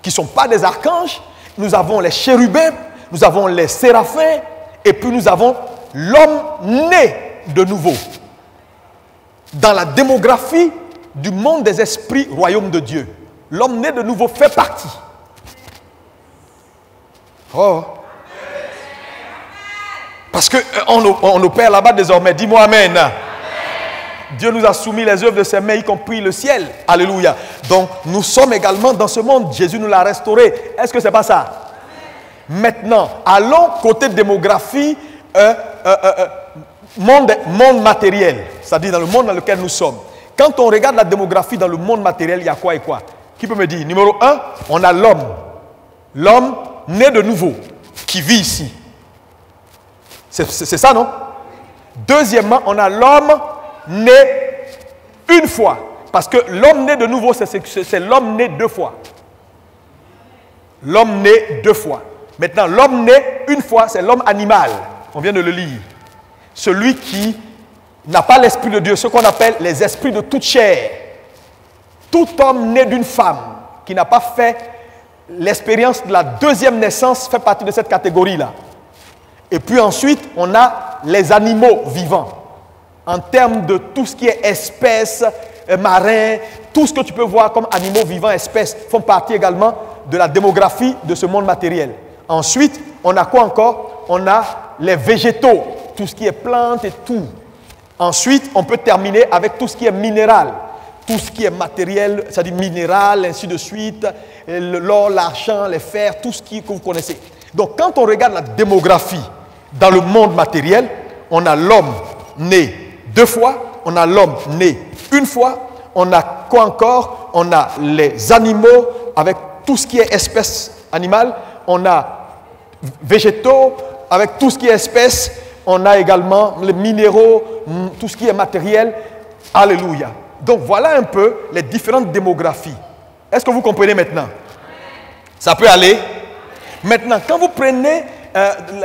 qui ne sont pas des archanges. Nous avons les chérubins. Nous avons les séraphins. Et puis nous avons l'homme né de nouveau. Dans la démographie du monde des esprits, royaume de Dieu, l'homme né de nouveau fait partie. Oh. Parce qu'on opère là-bas désormais. Dis-moi amen. Amen. Dieu nous a soumis les œuvres de ses mains, y compris le ciel. Alléluia. Donc, nous sommes également dans ce monde. Jésus nous l'a restauré. Est-ce que ce n'est pas ça? Amen. Maintenant, allons côté démographie, monde matériel. C'est-à-dire dans le monde dans lequel nous sommes. Quand on regarde la démographie dans le monde matériel, il y a quoi et quoi? Qui peut me dire? Numéro 1, on a l'homme. L'homme né de nouveau, qui vit ici. C'est ça, non? Deuxièmement, on a l'homme né une fois. Parce que l'homme né de nouveau, c'est l'homme né 2 fois. L'homme né 2 fois. Maintenant, l'homme né une fois, c'est l'homme animal. On vient de le lire. Celui qui n'a pas l'esprit de Dieu, ce qu'on appelle les esprits de toute chair. Tout homme né d'une femme qui n'a pas fait l'expérience de la deuxième naissance fait partie de cette catégorie-là. Et puis ensuite, on a les animaux vivants. En termes de tout ce qui est espèces, marins, tout ce que tu peux voir comme animaux vivants, espèces, font partie également de la démographie de ce monde matériel. Ensuite, on a quoi encore? On a les végétaux, tout ce qui est plantes et tout. Ensuite, on peut terminer avec tout ce qui est minéral. Tout ce qui est matériel, c'est-à-dire minéral, ainsi de suite, l'or, l'argent, les fers, tout ce que vous connaissez. Donc, quand on regarde la démographie dans le monde matériel, on a l'homme né 2 fois, on a l'homme né une fois, on a quoi encore? On a les animaux avec tout ce qui est espèce animale, on a végétaux avec tout ce qui est espèce, on a également les minéraux, tout ce qui est matériel. Alléluia. Donc voilà un peu les différentes démographies. Est-ce que vous comprenez maintenant? Ça peut aller? Maintenant, quand vous prenez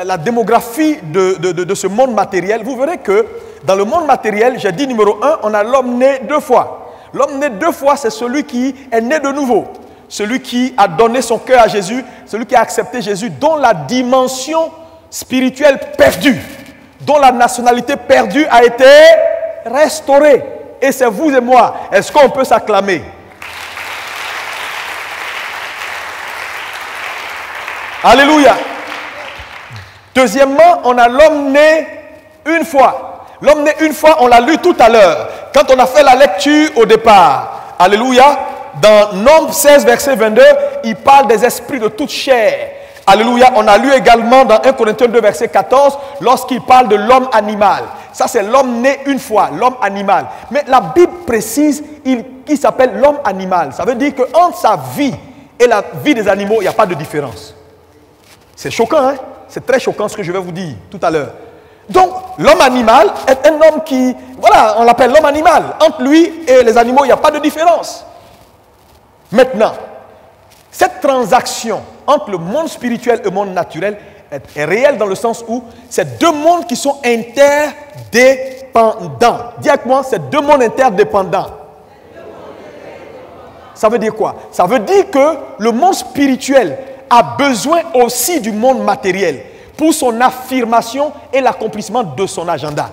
la démographie de ce monde matériel, vous verrez que dans le monde matériel, j'ai dit numéro 1, on a l'homme né 2 fois. L'homme né 2 fois, c'est celui qui est né de nouveau. Celui qui a donné son cœur à Jésus, celui qui a accepté Jésus, dont la dimension spirituelle perdue, dont la nationalité perdue a été restaurée. Et c'est vous et moi. Est-ce qu'on peut s'acclamer? Alléluia. Deuxièmement, on a l'homme né une fois. L'homme né une fois, on l'a lu tout à l'heure. Quand on a fait la lecture au départ. Alléluia. Dans Nombre 16, verset 22, il parle des esprits de toute chair. Alléluia. On a lu également dans 1 Corinthiens 2, verset 14, lorsqu'il parle de l'homme animal. Ça, c'est l'homme né une fois, l'homme animal. Mais la Bible précise qu'il s'appelle l'homme animal. Ça veut dire qu'entre sa vie et la vie des animaux, il n'y a pas de différence. C'est choquant, hein? C'est très choquant ce que je vais vous dire tout à l'heure. Donc, l'homme animal est un homme qui, voilà, on l'appelle l'homme animal. Entre lui et les animaux, il n'y a pas de différence. Maintenant, cette transaction entre le monde spirituel et le monde naturel est réelle dans le sens où c'est deux mondes qui sont interdépendants. Dis avec moi, c'est deux mondes interdépendants. Ça veut dire quoi? Ça veut dire que le monde spirituel a besoin aussi du monde matériel pour son affirmation et l'accomplissement de son agenda.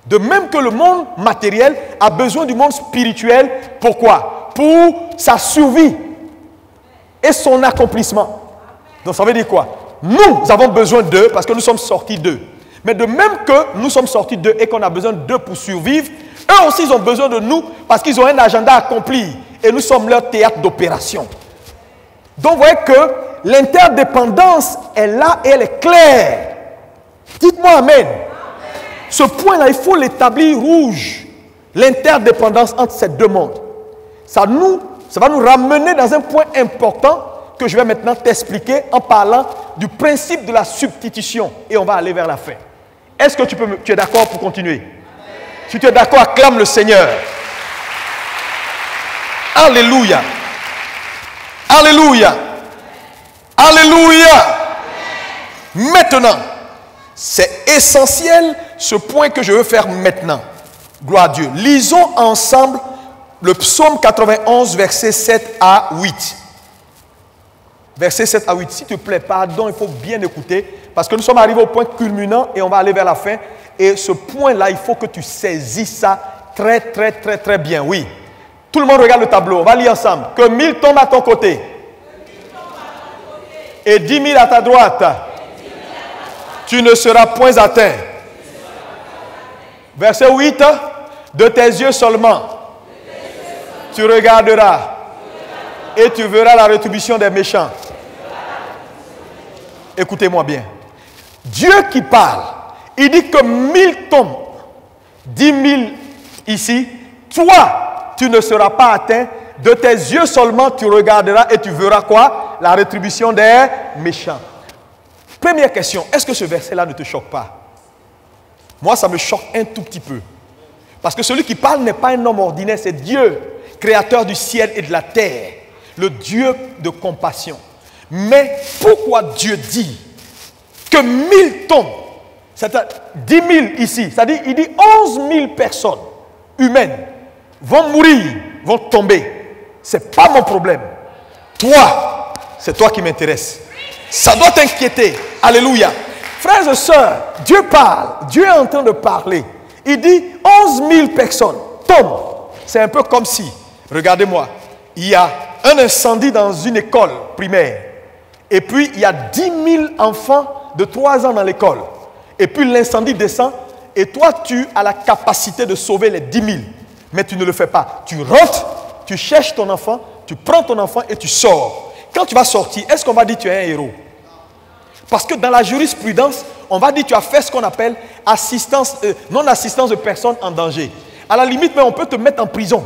De même que le monde matériel a besoin du monde spirituel. Pourquoi? Pour sa survie et son accomplissement. Donc ça veut dire quoi? Nous avons besoin d'eux parce que nous sommes sortis d'eux. Mais de même que nous sommes sortis d'eux et qu'on a besoin d'eux pour survivre, eux aussi ils ont besoin de nous parce qu'ils ont un agenda à accomplir et nous sommes leur théâtre d'opération. Donc vous voyez que l'interdépendance est là et elle est claire. Dites-moi amen. Ce point-là, il faut l'établir rouge. L'interdépendance entre ces deux mondes. Ça va nous ramener dans un point important que je vais maintenant t'expliquer en parlant du principe de la substitution. Et on va aller vers la fin. Est-ce que tu es d'accord pour continuer? Si tu es d'accord, acclame le Seigneur. Alléluia. Alléluia. Alléluia. Maintenant, c'est essentiel ce point que je veux faire maintenant. Gloire à Dieu. Lisons ensemble le psaume 91, versets 7 à 8. Versets 7 à 8. S'il te plaît, pardon, il faut bien écouter. Parce que nous sommes arrivés au point culminant et on va aller vers la fin. Et ce point-là, il faut que tu saisisses ça très, très, très, très bien. Oui. Tout le monde regarde le tableau. On va lire ensemble. Que 1000 tombent à ton côté. Et 10 000 à ta droite. Tu ne seras point atteint. Verset 8. De tes yeux seulement. Tu regarderas. Et tu verras la rétribution des méchants. Écoutez-moi bien. Dieu qui parle, il dit que 1000 tombent, 10 000 ici. Toi, tu ne seras pas atteint. De tes yeux seulement, tu regarderas et tu verras quoi? La rétribution des méchants. Première question, est-ce que ce verset-là ne te choque pas? Moi, ça me choque un tout petit peu. Parce que celui qui parle n'est pas un homme ordinaire, c'est Dieu, créateur du ciel et de la terre. Le Dieu de compassion. Mais pourquoi Dieu dit que 1000 tombent, c'est-à-dire 10 000 ici, c'est-à-dire il dit 11 000 personnes humaines vont mourir, vont tomber. Ce n'est pas mon problème. Toi, c'est toi qui m'intéresse. Ça doit t'inquiéter. Alléluia. Frères et sœurs, Dieu parle. Dieu est en train de parler. Il dit 11 000 personnes tombent. C'est un peu comme si, regardez-moi, il y a un incendie dans une école primaire. Et puis, il y a 10 000 enfants de 3 ans dans l'école. Et puis, l'incendie descend. Et toi, tu as la capacité de sauver les 10 000. Mais tu ne le fais pas. Tu rentres, tu cherches ton enfant, tu prends ton enfant et tu sors. Quand tu vas sortir, est-ce qu'on va dire que tu es un héros? Parce que dans la jurisprudence, on va dire que tu as fait ce qu'on appelle non-assistance de personnes en danger. À la limite, mais on peut te mettre en prison.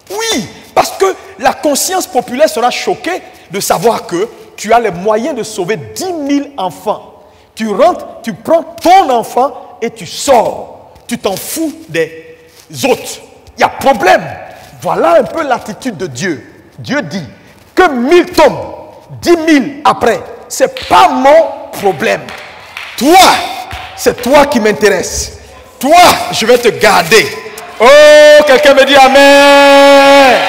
Oui, parce que la conscience populaire sera choquée de savoir que tu as les moyens de sauver 10 000 enfants. Tu rentres, tu prends ton enfant et tu sors. Tu t'en fous des autres. Il y a problème. Voilà un peu l'attitude de Dieu. Dieu dit que 1000 tombent, 10 000 après. Ce n'est pas mon problème. Toi, c'est toi qui m'intéresse. Toi, je vais te garder. Oh, quelqu'un me dit Amen.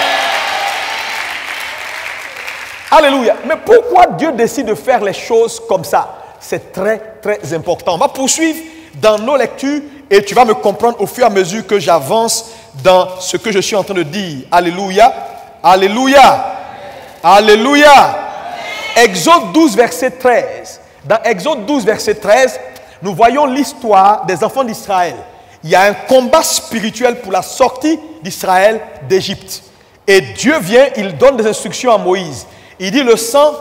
Alléluia. Mais pourquoi Dieu décide de faire les choses comme ça? C'est très, très important. On va poursuivre dans nos lectures et tu vas me comprendre au fur et à mesure que j'avance dans ce que je suis en train de dire. Alléluia. Alléluia. Alléluia. Exode 12, verset 13. Dans Exode 12, verset 13, nous voyons l'histoire des enfants d'Israël. Il y a un combat spirituel pour la sortie d'Israël d'Égypte. Et Dieu vient, il donne des instructions à Moïse. Il dit, le sang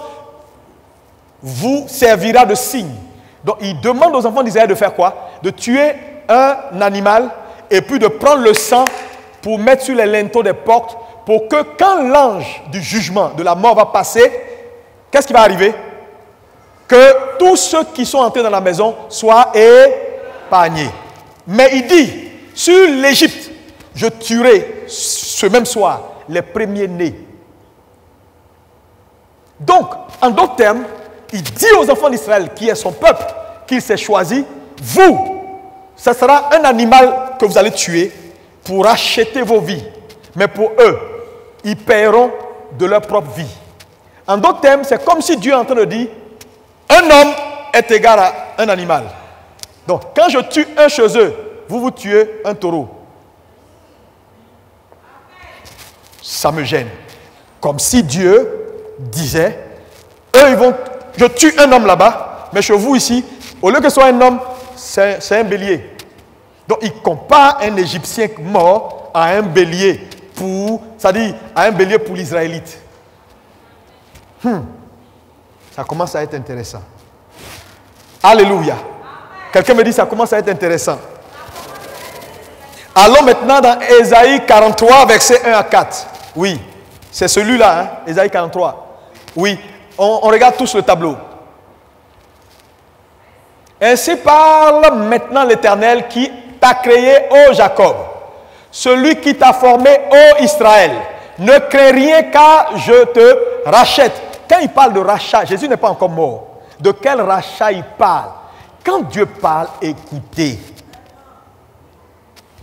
vous servira de signe. Donc il demande aux enfants d'Israël de faire quoi? De tuer un animal et puis de prendre le sang pour mettre sur les linteaux des portes pour que quand l'ange du jugement, de la mort va passer, qu'est-ce qui va arriver? Que tous ceux qui sont entrés dans la maison soient épargnés. Mais il dit, sur l'Égypte, je tuerai ce même soir les premiers-nés. Donc, en d'autres termes, il dit aux enfants d'Israël, qui est son peuple, qu'il s'est choisi, vous, ce sera un animal que vous allez tuer pour racheter vos vies. Mais pour eux, ils paieront de leur propre vie. En d'autres termes, c'est comme si Dieu est en train de dire, un homme est égal à un animal. Donc, quand je tue un chez eux, vous tuez un taureau. Ça me gêne. Comme si Dieu disait, eux, je tue un homme là-bas, mais chez vous ici, au lieu que ce soit un homme, c'est un bélier. Donc, il compare un Égyptien mort à un bélier c'est-à-dire à un bélier pour l'Israélite. Ça commence à être intéressant. Alléluia. Quelqu'un me dit, ça commence à être intéressant. Allons maintenant dans Ésaïe 43, versets 1 à 4. Oui, c'est celui-là, hein, Ésaïe 43. Oui, on regarde tous le tableau. Ainsi parle maintenant l'Éternel qui t'a créé, ô Jacob, celui qui t'a formé, ô Israël. Ne crains rien car je te rachète. Quand il parle de rachat, Jésus n'est pas encore mort. De quel rachat il parle? Quand Dieu parle, écoutez.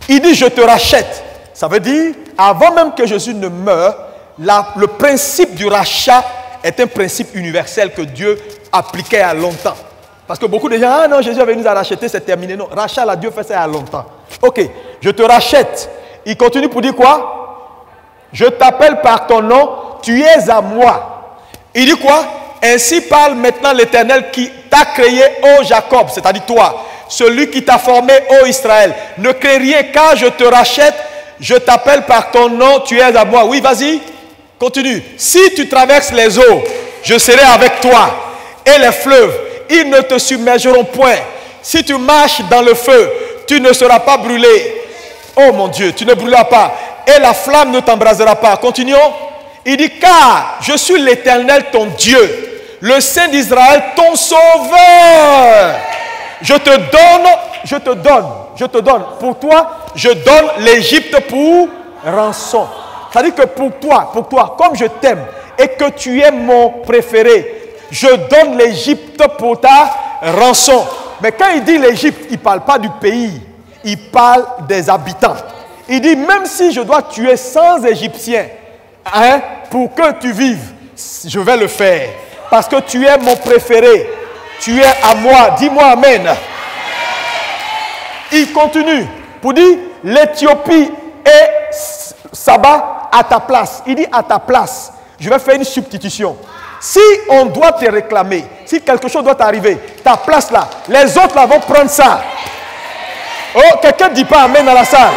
Il dit je te rachète. Ça veut dire, avant même que Jésus ne meure, le principe du rachat est un principe universel que Dieu appliquait à longtemps. Parce que beaucoup de gens, ah non, Jésus est venu nous racheter, c'est terminé. Non, rachat, là, Dieu fait ça il y a longtemps. Ok, je te rachète. Il continue pour dire quoi? Je t'appelle par ton nom, tu es à moi. Il dit quoi? Ainsi parle maintenant l'Éternel qui t'a créé, ô Jacob, c'est-à-dire toi, celui qui t'a formé, ô Israël. Ne crains rien car je te rachète, je t'appelle par ton nom, tu es à moi. Oui, vas-y, continue. Si tu traverses les eaux, je serai avec toi. Et les fleuves, ils ne te submergeront point. Si tu marches dans le feu, tu ne seras pas brûlé. Oh mon Dieu, tu ne brûleras pas. Et la flamme ne t'embrasera pas. Continuons. Il dit, car je suis l'Éternel ton Dieu, le Saint d'Israël ton sauveur. Je te donne. Pour toi, je donne l'Égypte pour rançon. C'est-à-dire que pour toi, comme je t'aime et que tu es mon préféré, je donne l'Égypte pour ta rançon. Mais quand il dit l'Égypte, il ne parle pas du pays, il parle des habitants. Il dit, même si je dois tuer 100 Égyptiens, hein, pour que tu vives, je vais le faire. Parce que tu es mon préféré. Tu es à moi. Dis-moi Amen. Il continue pour dire, l'Éthiopie et Saba à ta place. Il dit à ta place. Je vais faire une substitution. Si on doit te réclamer, si quelque chose doit t'arriver, ta place là, les autres là vont prendre ça. Oh, quelqu'un ne dit pas Amen dans la salle.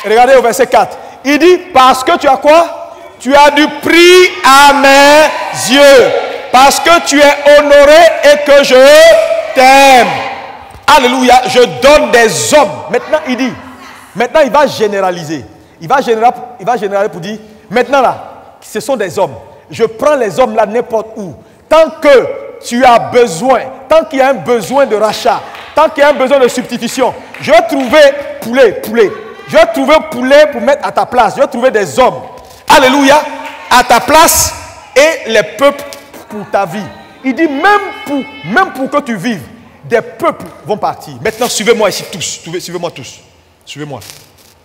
Regardez au verset 4. Il dit, parce que tu as quoi? Tu as du prix à mes yeux. Parce que tu es honoré et que je t'aime. Alléluia. Je donne des hommes. Maintenant, il dit, maintenant il va généraliser. Il va généraliser pour dire, maintenant là, ce sont des hommes. Je prends les hommes là n'importe où. Tant que tu as besoin, tant qu'il y a un besoin de rachat, tant qu'il y a un besoin de substitution, je vais trouver poulet. Je vais trouver poulet pour mettre à ta place. Je vais trouver des hommes. Alléluia. À ta place et les peuples pour ta vie. Il dit même pour que tu vives, des peuples vont partir. Maintenant, suivez-moi ici tous. Suivez-moi tous. Suivez-moi.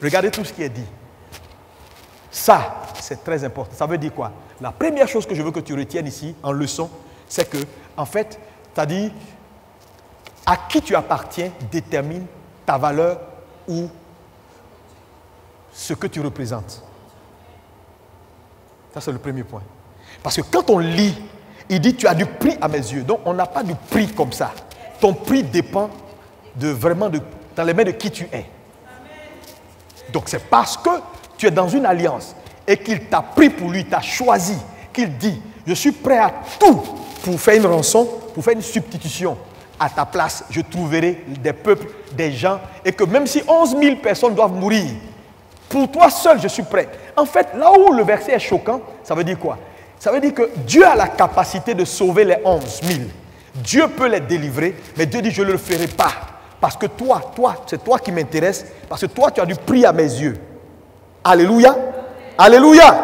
Regardez tout ce qui est dit. Ça, c'est très important. Ça veut dire quoi? La première chose que je veux que tu retiennes ici, en leçon, c'est que, en fait, c'est-à-dire, à qui tu appartiens détermine ta valeur ou ce que tu représentes. Ça, c'est le premier point. Parce que quand on lit, il dit tu as du prix à mes yeux. Donc on n'a pas du prix comme ça. Ton prix dépend dans les mains de qui tu es. Donc c'est parce que tu es dans une alliance et qu'il t'a pris pour lui, t'a choisi, qu'il dit je suis prêt à tout pour faire une rançon, pour faire une substitution. À ta place, je trouverai des peuples, des gens, et que même si 11 000 personnes doivent mourir, pour toi seul, je suis prêt. En fait, là où le verset est choquant, ça veut dire quoi? Ça veut dire que Dieu a la capacité de sauver les 11 000. Dieu peut les délivrer, mais Dieu dit, je ne le ferai pas. Parce que toi, c'est toi qui m'intéresse, parce que toi, tu as du prix à mes yeux. Alléluia. Alléluia.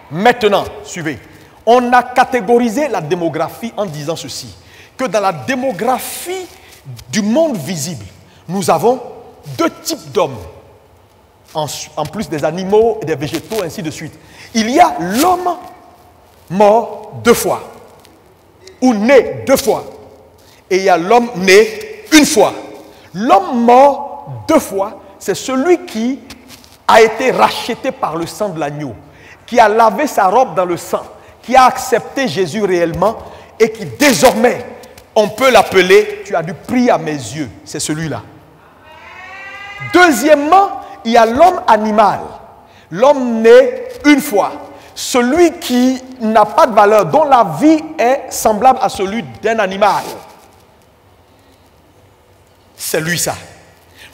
Maintenant, suivez. On a catégorisé la démographie en disant ceci, que dans la démographie du monde visible, nous avons deux types d'hommes, en plus des animaux et des végétaux, ainsi de suite. Il y a l'homme mort 2 fois, ou né 2 fois, et il y a l'homme né 1 fois. L'homme mort 2 fois, c'est celui qui a été racheté par le sang de l'agneau, qui a lavé sa robe dans le sang, qui a accepté Jésus réellement et qui désormais, on peut l'appeler, tu as du prix à mes yeux, c'est celui-là. Deuxièmement, il y a l'homme animal, l'homme né 1 fois, celui qui n'a pas de valeur, dont la vie est semblable à celui d'un animal. C'est lui ça.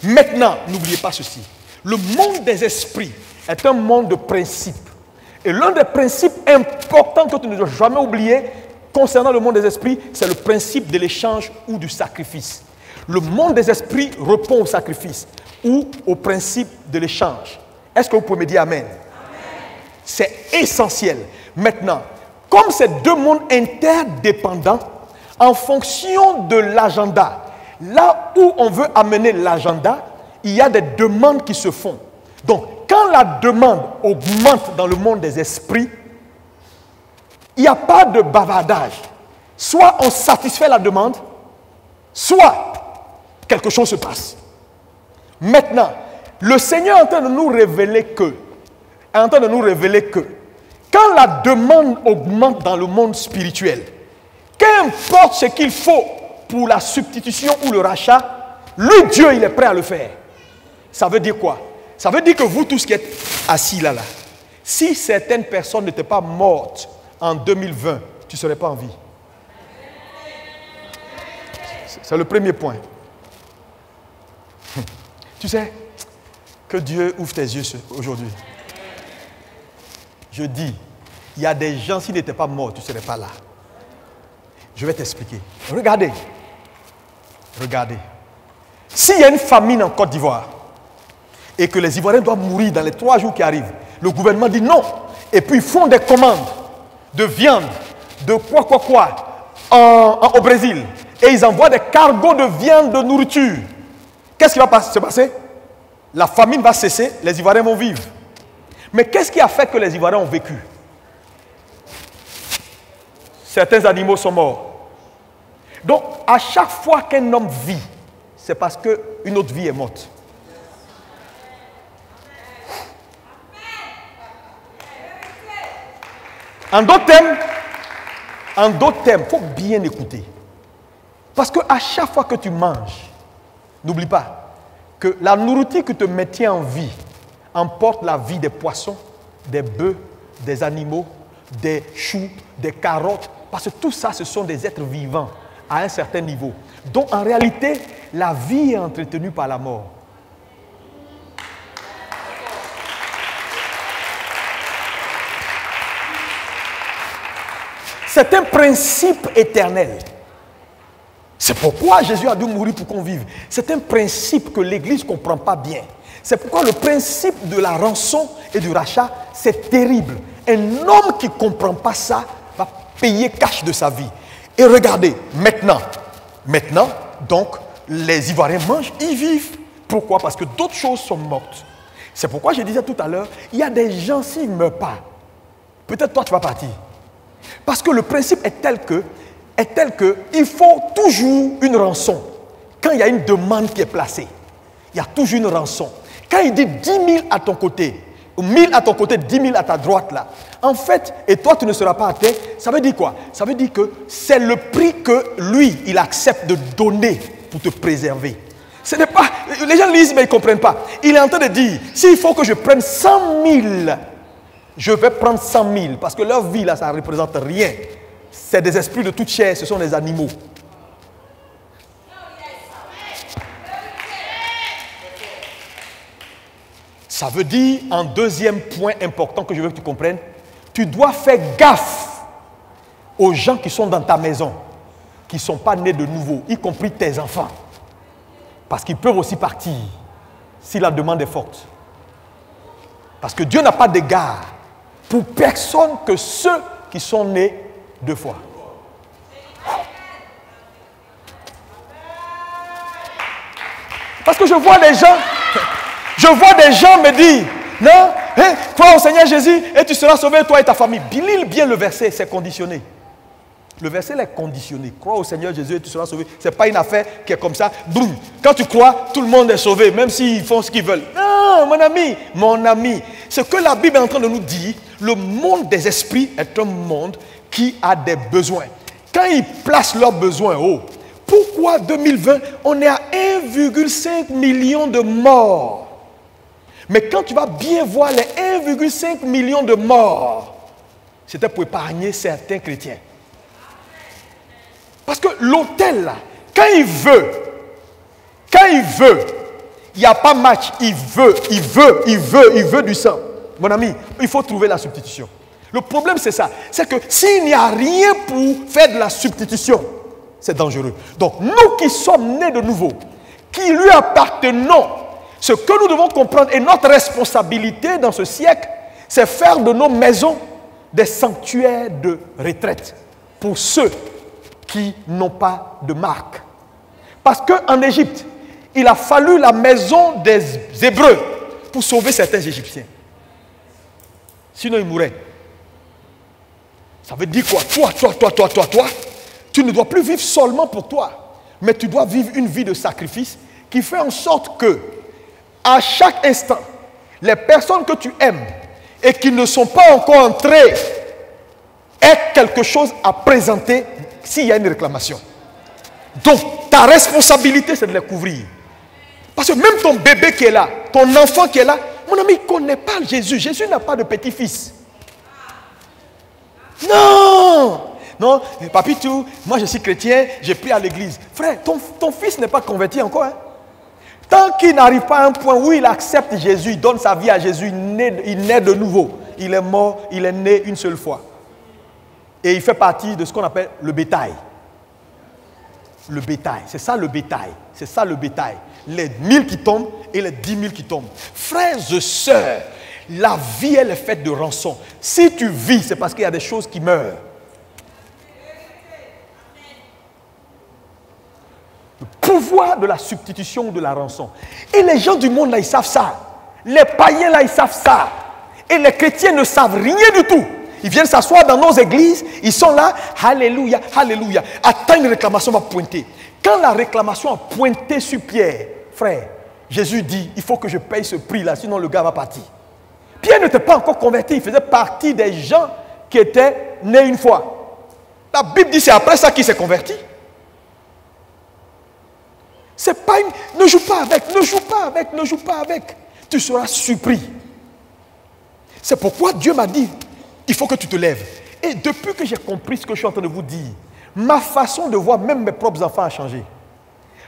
Maintenant, n'oubliez pas ceci, le monde des esprits est un monde de principes. Et l'un des principes importants que tu ne dois jamais oublier concernant le monde des esprits, c'est le principe de l'échange ou du sacrifice. Le monde des esprits répond au sacrifice ou au principe de l'échange. Est-ce que vous pouvez me dire amen? C'est essentiel. Maintenant, comme ces deux mondes interdépendants, en fonction de l'agenda, là où on veut amener l'agenda, il y a des demandes qui se font. Donc, quand la demande augmente dans le monde des esprits, il n'y a pas de bavardage. Soit on satisfait la demande, soit quelque chose se passe. Maintenant, le Seigneur est en train de nous révéler que, quand la demande augmente dans le monde spirituel, qu'importe ce qu'il faut pour la substitution ou le rachat, lui, Dieu, il est prêt à le faire. Ça veut dire quoi? Ça veut dire que vous tous qui êtes assis là, si certaines personnes n'étaient pas mortes en 2020, tu ne serais pas en vie. C'est le premier point. Tu sais, que Dieu ouvre tes yeux aujourd'hui. Je dis, il y a des gens, s'ils n'étaient pas morts, tu ne serais pas là. Je vais t'expliquer. Regardez. S'il y a une famine en Côte d'Ivoire, et que les Ivoiriens doivent mourir dans les 3 jours qui arrivent, le gouvernement dit non. Et puis ils font des commandes de viande, de quoi, au Brésil. Et ils envoient des cargos de viande, de nourriture. Qu'est-ce qui va se passer? La famine va cesser, les Ivoiriens vont vivre. Mais qu'est-ce qui a fait que les Ivoiriens ont vécu? Certains animaux sont morts. Donc, à chaque fois qu'un homme vit, c'est parce qu'une autre vie est morte. En d'autres termes, il faut bien écouter. Parce qu'à chaque fois que tu manges, n'oublie pas que la nourriture qui te maintient en vie emporte la vie des poissons, des bœufs, des animaux, des choux, des carottes. Parce que tout ça, ce sont des êtres vivants à un certain niveau. Donc en réalité, la vie est entretenue par la mort. C'est un principe éternel. C'est pourquoi Jésus a dû mourir pour qu'on vive. C'est un principe que l'Église ne comprend pas bien. C'est pourquoi le principe de la rançon et du rachat, c'est terrible. Un homme qui ne comprend pas ça va payer cash de sa vie. Et regardez, maintenant, donc, les Ivoiriens mangent, ils vivent. Pourquoi? Parce que d'autres choses sont mortes. C'est pourquoi je disais tout à l'heure, il y a des gens, s'ils ne meurent pas, peut-être toi tu vas partir. Parce que le principe est tel que il faut toujours une rançon. Quand il y a une demande qui est placée, il y a toujours une rançon. Quand il dit 10 000 à ton côté, 1000 à ton côté, 10 000 à ta droite là. En fait, et toi tu ne seras pas à terre, ça veut dire quoi? Ça veut dire que c'est le prix que lui, il accepte de donner pour te préserver. Ce n'est pas, les gens lisent mais ils ne comprennent pas. Il est en train de dire, s'il faut que je prenne 100 000, je vais prendre 100 000 parce que leur vie là, ça ne représente rien. C'est des esprits de toute chair, ce sont des animaux. Ça veut dire, en deuxième point important que je veux que tu comprennes, tu dois faire gaffe aux gens qui sont dans ta maison, qui ne sont pas nés de nouveau, y compris tes enfants. Parce qu'ils peuvent aussi partir si la demande est forte. Parce que Dieu n'a pas d'égard pour personne que ceux qui sont nés deux fois. Parce que je vois des gens me dire, non, hein, crois au Seigneur Jésus et tu seras sauvé, toi et ta famille. Lis bien le verset, c'est conditionné. Le verset est conditionné. Crois au Seigneur Jésus et tu seras sauvé. Ce n'est pas une affaire qui est comme ça. Boum. Quand tu crois, tout le monde est sauvé, même s'ils font ce qu'ils veulent. Non, mon ami. Ce que la Bible est en train de nous dire, le monde des esprits est un monde qui a des besoins. Quand ils placent leurs besoins haut, pourquoi 2020, on est à 1,5 million de morts? Mais quand tu vas bien voir les 1,5 million de morts, c'était pour épargner certains chrétiens. Parce que l'autel, là, quand il veut, il n'y a pas match, il veut du sang. Mon ami, il faut trouver la substitution. Le problème, c'est ça. C'est que s'il n'y a rien pour faire de la substitution, c'est dangereux. Donc, nous qui sommes nés de nouveau, qui lui appartenons, ce que nous devons comprendre et notre responsabilité dans ce siècle, c'est faire de nos maisons des sanctuaires de retraite pour ceux qui n'ont pas de marque. Parce qu'en Égypte, il a fallu la maison des Hébreux pour sauver certains Égyptiens. Sinon, ils mouraient. Ça veut dire quoi? Toi, tu ne dois plus vivre seulement pour toi, mais tu dois vivre une vie de sacrifice qui fait en sorte que, à chaque instant, les personnes que tu aimes et qui ne sont pas encore entrées aient quelque chose à présenter s'il y a une réclamation. Donc, ta responsabilité, c'est de les couvrir. Parce que même ton bébé qui est là, ton enfant qui est là, mon ami, il ne connaît pas Jésus. Jésus n'a pas de petit-fils. Non, papitou, moi je suis chrétien, j'ai pris à l'église. Frère, ton fils n'est pas converti encore. Hein? Tant qu'il n'arrive pas à un point où il accepte Jésus, il donne sa vie à Jésus, il naît de nouveau. Il est mort, il est né une seule fois. Et il fait partie de ce qu'on appelle le bétail. Le bétail, c'est ça le bétail. C'est ça le bétail. Les 1000 qui tombent et les 10 000 qui tombent. Frères et sœurs, la vie, elle est faite de rançon. Si tu vis, c'est parce qu'il y a des choses qui meurent. Le pouvoir de la substitution ou de la rançon. Et les gens du monde, là, ils savent ça. Les païens, là, ils savent ça. Et les chrétiens ne savent rien du tout. Ils viennent s'asseoir dans nos églises, ils sont là, alléluia, alléluia. Attends, une réclamation va pointer. Quand la réclamation a pointé sur Pierre, frère, Jésus dit, il faut que je paye ce prix-là, sinon le gars va partir. Pierre n'était pas encore converti, il faisait partie des gens qui étaient nés une fois. La Bible dit, c'est après ça qu'il s'est converti. C'est pas une... Ne joue pas avec. Tu seras surpris. C'est pourquoi Dieu m'a dit, il faut que tu te lèves. Et depuis que j'ai compris ce que je suis en train de vous dire, ma façon de voir même mes propres enfants a changé.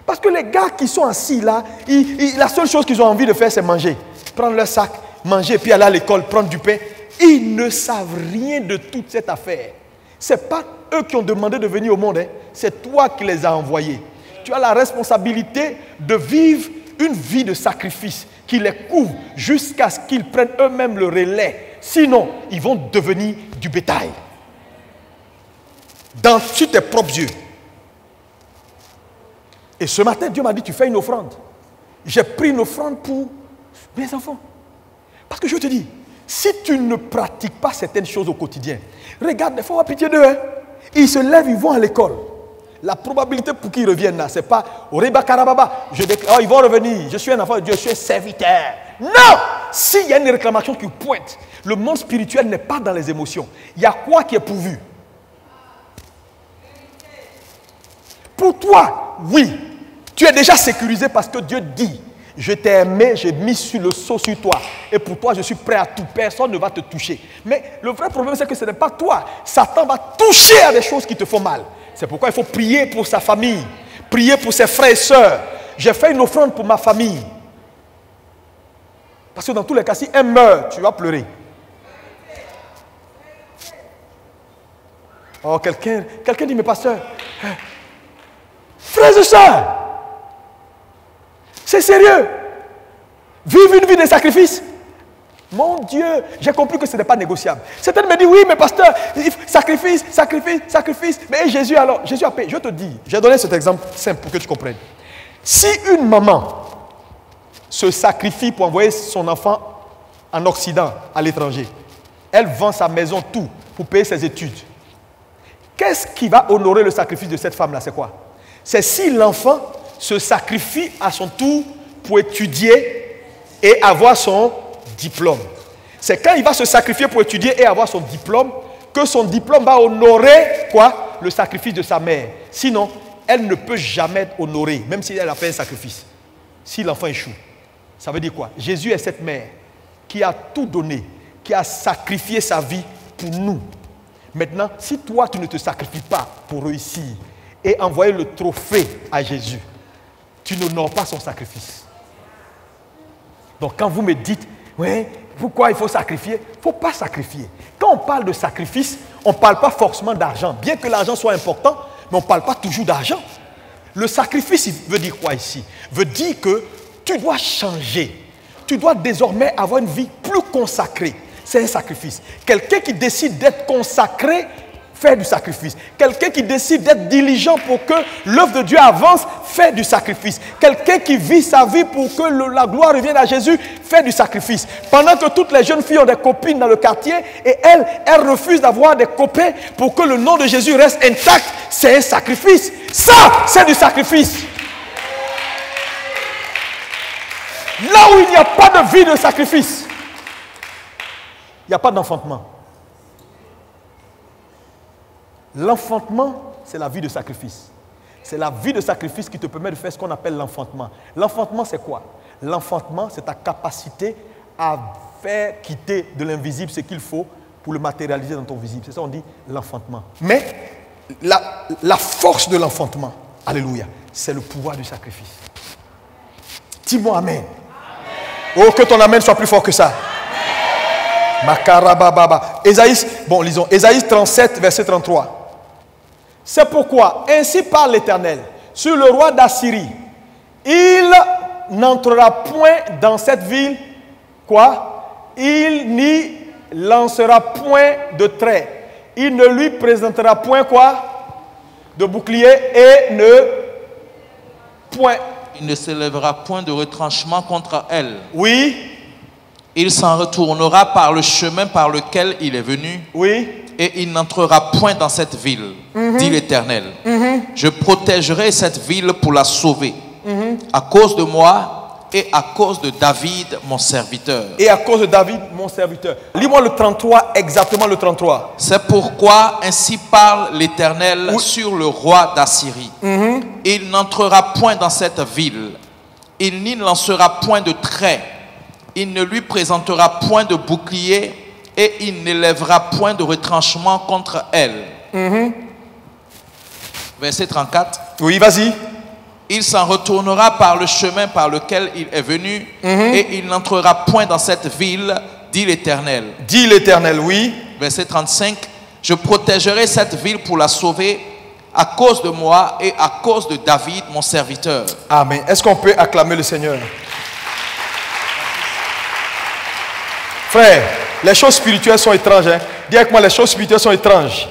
Parce que les gars qui sont assis là, la seule chose qu'ils ont envie de faire, c'est manger. Prendre leur sac, manger, puis aller à l'école, prendre du pain. Ils ne savent rien de toute cette affaire. Ce n'est pas eux qui ont demandé de venir au monde, hein. C'est toi qui les as envoyés. Tu as la responsabilité de vivre une vie de sacrifice qui les couvre jusqu'à ce qu'ils prennent eux-mêmes le relais. Sinon, ils vont devenir du bétail. Sur tes propres yeux. Et ce matin, Dieu m'a dit, tu fais une offrande. J'ai pris une offrande pour mes enfants. Parce que je te dis, si tu ne pratiques pas certaines choses au quotidien, regarde, il faut avoir pitié d'eux. Hein. Ils se lèvent, ils vont à l'école. La probabilité pour qu'ils reviennent là, ce n'est pas au Reba Karababa. Ils vont revenir. Je suis un enfant de Dieu, je suis un serviteur. Non! S'il y a une réclamation qui pointe, le monde spirituel n'est pas dans les émotions. Il y a quoi qui est pourvu? Pour toi, oui, tu es déjà sécurisé parce que Dieu dit, je t'ai aimé, j'ai mis sur le sceau sur toi. Et pour toi, je suis prêt à tout. Personne ne va te toucher. Mais le vrai problème, c'est que ce n'est pas toi. Satan va toucher à des choses qui te font mal. C'est pourquoi il faut prier pour sa famille. Prier pour ses frères et sœurs. J'ai fait une offrande pour ma famille. Parce que dans tous les cas, si un meurt, tu vas pleurer. Oh, quelqu'un dit, mais pasteur, frères et sœurs, c'est sérieux. Vivre une vie de sacrifice. Mon Dieu, j'ai compris que ce n'est pas négociable. Certains me disent, oui, mais pasteur, sacrifice, sacrifice, sacrifice. Mais Jésus alors, Jésus a payé. Je te dis, j'ai donné cet exemple simple pour que tu comprennes. Si une maman se sacrifie pour envoyer son enfant en Occident, à l'étranger, elle vend sa maison, tout, pour payer ses études. Qu'est-ce qui va honorer le sacrifice de cette femme-là? C'est quoi? C'est si l'enfant se sacrifie à son tour pour étudier et avoir son diplôme. C'est quand il va se sacrifier pour étudier et avoir son diplôme que son diplôme va honorer quoi? Le sacrifice de sa mère. Sinon, elle ne peut jamais honorer, même si elle a fait un sacrifice. Si l'enfant échoue. Ça veut dire quoi? Jésus est cette mère qui a tout donné, qui a sacrifié sa vie pour nous. Maintenant, si toi, tu ne te sacrifies pas pour réussir et envoyer le trophée à Jésus, tu n'honores pas son sacrifice. Donc, quand vous me dites, ouais, pourquoi il faut sacrifier? Il ne faut pas sacrifier. Quand on parle de sacrifice, on ne parle pas forcément d'argent. Bien que l'argent soit important, mais on ne parle pas toujours d'argent. Le sacrifice, il veut dire quoi ici? Il veut dire que tu dois changer. Tu dois désormais avoir une vie plus consacrée. C'est un sacrifice. Quelqu'un qui décide d'être consacré fait du sacrifice. Quelqu'un qui décide d'être diligent pour que l'œuvre de Dieu avance fait du sacrifice. Quelqu'un qui vit sa vie pour que la gloire revienne à Jésus fait du sacrifice. Pendant que toutes les jeunes filles ont des copines dans le quartier et elles refusent d'avoir des copains pour que le nom de Jésus reste intact, c'est un sacrifice. Ça, c'est du sacrifice. Là où il n'y a pas de vie de sacrifice, il n'y a pas d'enfantement. L'enfantement, c'est la vie de sacrifice. C'est la vie de sacrifice qui te permet de faire ce qu'on appelle l'enfantement. L'enfantement, c'est quoi? L'enfantement, c'est ta capacité à faire quitter de l'invisible ce qu'il faut pour le matérialiser dans ton visible. C'est ça qu'on dit l'enfantement. Mais la force de l'enfantement, alléluia, c'est le pouvoir du sacrifice. Dis-moi amen. Oh, que ton amen soit plus fort que ça. Makarabababa. Lisons. Ésaïe 37, verset 33. C'est pourquoi, ainsi parle l'Éternel, sur le roi d'Assyrie, il n'entrera point dans cette ville, quoi? Il n'y lancera point de trait. Il ne lui présentera point, quoi? De bouclier et point. Il ne s'élèvera point de retranchement contre elle. Oui. Il s'en retournera par le chemin par lequel il est venu. Oui. Et il n'entrera point dans cette ville, dit l'Éternel. Je protégerai cette ville pour la sauver, à cause de moi et à cause de David, mon serviteur. Et à cause de David, mon serviteur. Lis-moi le 33, exactement le 33. C'est pourquoi ainsi parle l'Éternel sur le roi d'Assyrie. Il n'entrera point dans cette ville. Il n'y lancera point de trait. Il ne lui présentera point de bouclier et il n'élèvera point de retranchement contre elle. Verset 34. Oui, vas-y. Il s'en retournera par le chemin par lequel il est venu et il n'entrera point dans cette ville, dit l'Éternel. Dit l'Éternel, oui. Verset 35. Je protégerai cette ville pour la sauver à cause de moi et à cause de David, mon serviteur. Amen. Est-ce qu'on peut acclamer le Seigneur? Frère, les choses spirituelles sont étranges. Hein? Dis avec moi, les choses spirituelles sont étranges.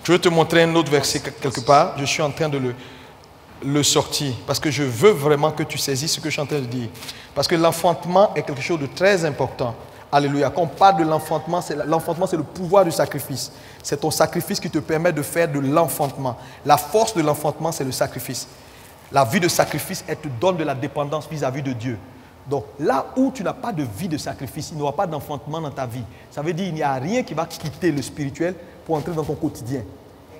Je vais te montrer un autre verset quelque part. Je suis en train de le sortir. Parce que je veux vraiment que tu saisisses ce que je suis en train de dire. Parce que l'enfantement est quelque chose de très important. Alléluia. Quand on parle de l'enfantement, c'est le pouvoir du sacrifice. C'est ton sacrifice qui te permet de faire de l'enfantement. La force de l'enfantement, c'est le sacrifice. La vie de sacrifice, elle te donne de la dépendance vis-à-vis de Dieu. Donc, là où tu n'as pas de vie de sacrifice, il n'y aura pas d'enfantement dans ta vie. Ça veut dire qu'il n'y a rien qui va quitter le spirituel pour entrer dans ton quotidien.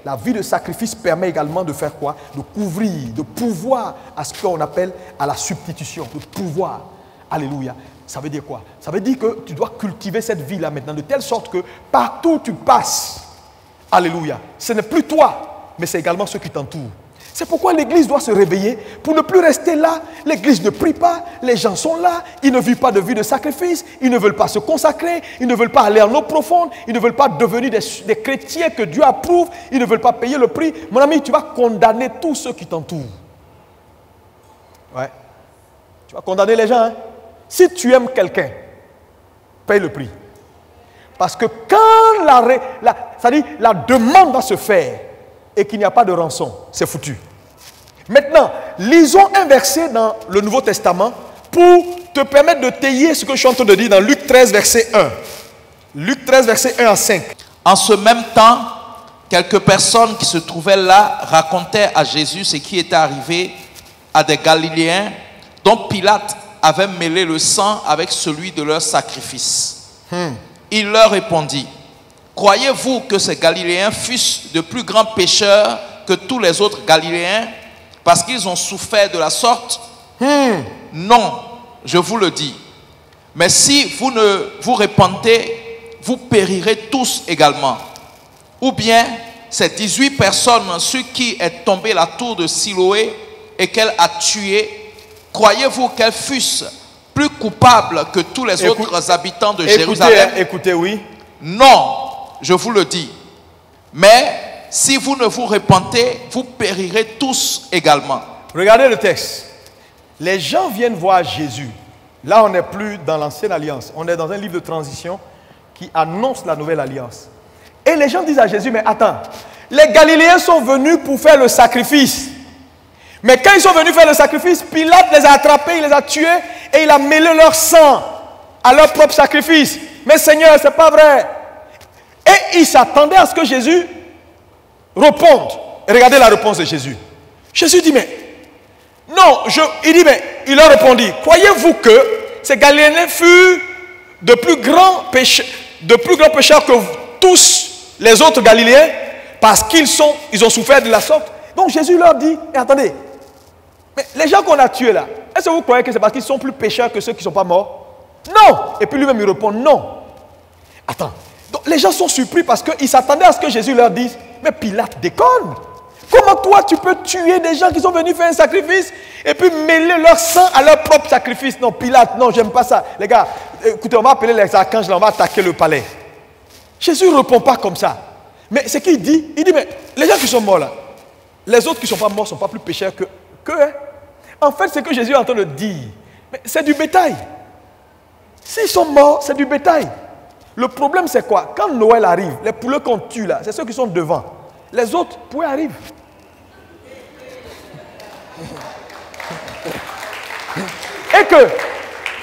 La vie de sacrifice permet également de faire quoi? De couvrir, de pouvoir à ce qu'on appelle à la substitution, de pouvoir. Alléluia. Ça veut dire quoi? Ça veut dire que tu dois cultiver cette vie-là maintenant de telle sorte que partout où tu passes, alléluia, ce n'est plus toi, mais c'est également ceux qui t'entourent. C'est pourquoi l'église doit se réveiller pour ne plus rester là. L'église ne prie pas, les gens sont là, ils ne vivent pas de vie de sacrifice, ils ne veulent pas se consacrer, ils ne veulent pas aller en eau profonde, ils ne veulent pas devenir des chrétiens que Dieu approuve, ils ne veulent pas payer le prix. Mon ami, tu vas condamner tous ceux qui t'entourent. Ouais. Tu vas condamner les gens. Hein? Si tu aimes quelqu'un, paye le prix. Parce que quand la demande va se faire, et qu'il n'y a pas de rançon, c'est foutu. Maintenant, lisons un verset dans le Nouveau Testament pour te permettre de tailler ce que je suis en train de dire dans Luc 13, verset 1. Luc 13, verset 1 à 5. En ce même temps, quelques personnes qui se trouvaient là racontaient à Jésus ce qui était arrivé à des Galiléens dont Pilate avait mêlé le sang avec celui de leur sacrifice. Il leur répondit: croyez-vous que ces Galiléens fussent de plus grands pécheurs que tous les autres Galiléens parce qu'ils ont souffert de la sorte? Non, je vous le dis. Mais si vous ne vous repentez, vous périrez tous également. Ou bien ces 18 personnes sur qui est tombée la tour de Siloé et qu'elle a tué, croyez-vous qu'elles fussent plus coupables que tous les autres habitants de Jérusalem? Écoutez, oui. Non, je vous le dis. Mais si vous ne vous repentez, vous périrez tous également. Regardez le texte. Les gens viennent voir Jésus. Là, on n'est plus dans l'ancienne alliance. On est dans un livre de transition qui annonce la nouvelle alliance. Et les gens disent à Jésus, mais attends, les Galiléens sont venus pour faire le sacrifice. Mais quand ils sont venus faire le sacrifice, Pilate les a attrapés, il les a tués et il a mêlé leur sang à leur propre sacrifice. Mais Seigneur, ce n'est pas vrai. Et ils s'attendaient à ce que Jésus réponde. Et regardez la réponse de Jésus. Jésus dit, mais non, il leur répondit, croyez-vous que ces Galiléens furent de plus grands pécheurs que tous les autres Galiléens parce ils ont souffert de la sorte? Donc Jésus leur dit, mais attendez, mais les gens qu'on a tués là, est-ce que vous croyez que c'est parce qu'ils sont plus pécheurs que ceux qui ne sont pas morts? Non. Et puis lui-même il répond, non. Attends, donc les gens sont surpris parce qu'ils s'attendaient à ce que Jésus leur dise, mais Pilate déconne. Comment toi tu peux tuer des gens qui sont venus faire un sacrifice et puis mêler leur sang à leur propre sacrifice? Non, Pilate, non, j'aime pas ça. Les gars, écoutez, on va appeler les archanges là, on va attaquer le palais. Jésus ne répond pas comme ça. Mais ce qu'il dit, il dit, mais les gens qui sont morts là, les autres qui ne sont pas morts ne sont pas plus pécheurs que hein? En fait, ce que Jésus est en train de dire, c'est du bétail. S'ils sont morts, c'est du bétail. Le problème, c'est quoi? Quand Noël arrive, les poulets qu'on tue là, c'est ceux qui sont devant. Les autres, poulets arrivent. Et que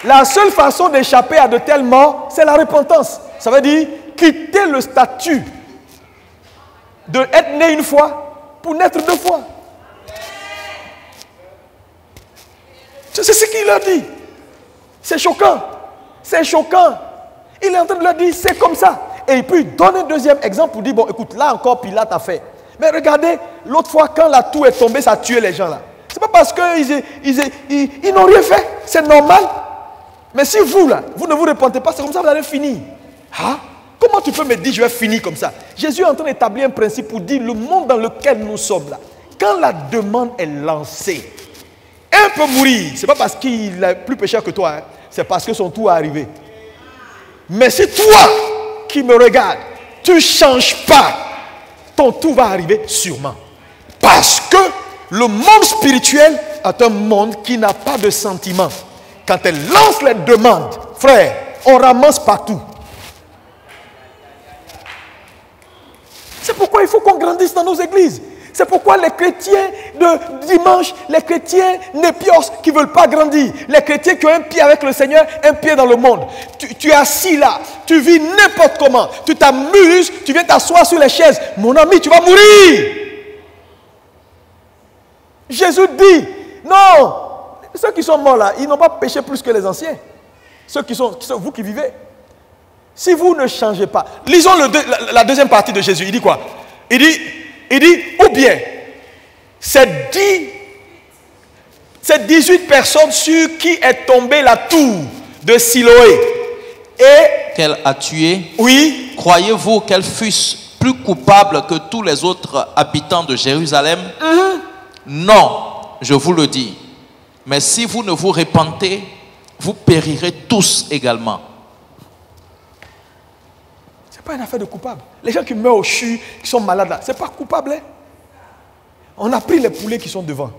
la seule façon d'échapper à de telles morts, c'est la repentance. Ça veut dire quitter le statut d'être né une fois pour naître deux fois. C'est ce qu'il leur dit. C'est choquant. C'est choquant. Il est en train de leur dire, c'est comme ça. Et puis il donne un deuxième exemple pour dire, bon, écoute, là encore Pilate a fait. Mais regardez, l'autre fois, quand la tour est tombée, ça a tué les gens là. C'est pas parce qu'ils n'ont rien fait. C'est normal. Mais si vous là, vous ne vous repentez pas, c'est comme ça que vous allez finir. Hein? Comment tu peux me dire, je vais finir comme ça? Jésus est en train d'établir un principe pour dire, le monde dans lequel nous sommes là, quand la demande est lancée, un peut mourir. Ce n'est pas parce qu'il est plus pécheur que toi, hein. C'est parce que son tour est arrivé. Mais si toi, qui me regardes, tu ne changes pas, ton tour va arriver sûrement. Parce que le monde spirituel est un monde qui n'a pas de sentiments. Quand elle lance les demandes, frère, on ramasse partout. C'est pourquoi il faut qu'on grandisse dans nos églises. C'est pourquoi les chrétiens de dimanche, les chrétiens népios qui ne veulent pas grandir, les chrétiens qui ont un pied avec le Seigneur, un pied dans le monde. Tu es assis là, tu vis n'importe comment, tu t'amuses, tu viens t'asseoir sur les chaises. Mon ami, tu vas mourir. Jésus dit, non, ceux qui sont morts là, ils n'ont pas péché plus que les anciens. Ceux qui sont vous qui vivez. Si vous ne changez pas, lisons la deuxième partie de Jésus. Il dit quoi? Il dit, ou bien, c'est 18 personnes sur qui est tombée la tour de Siloé. Et qu'elle a tué. Oui. Croyez-vous qu'elles fussent plus coupables que tous les autres habitants de Jérusalem? Non, je vous le dis. Mais si vous ne vous repentez, vous périrez tous également. Ce n'est pas une affaire de coupable. Les gens qui meurent au CHU, qui sont malades là, ce n'est pas coupable. Hein? On a pris les poulets qui sont devant.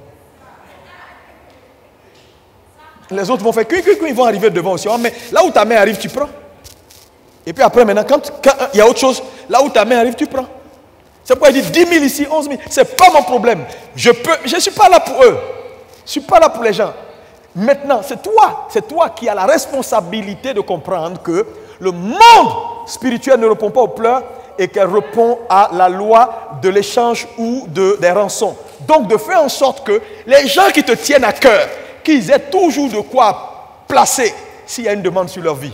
Les autres vont faire cuit, ils vont arriver devant aussi. Mais là où ta main arrive, tu prends. Et puis après, maintenant, quand il y a autre chose, là où ta main arrive, tu prends. C'est pourquoi il dit 10 000 ici, 11 000. Ce n'est pas mon problème. Je ne suis pas là pour eux. Je ne suis pas là pour les gens. Maintenant, c'est toi qui as la responsabilité de comprendre que le monde spirituel ne répond pas aux pleurs et qu'elle répond à la loi de l'échange ou des rançons. Donc, de faire en sorte que les gens qui te tiennent à cœur, qu'ils aient toujours de quoi placer s'il y a une demande sur leur vie.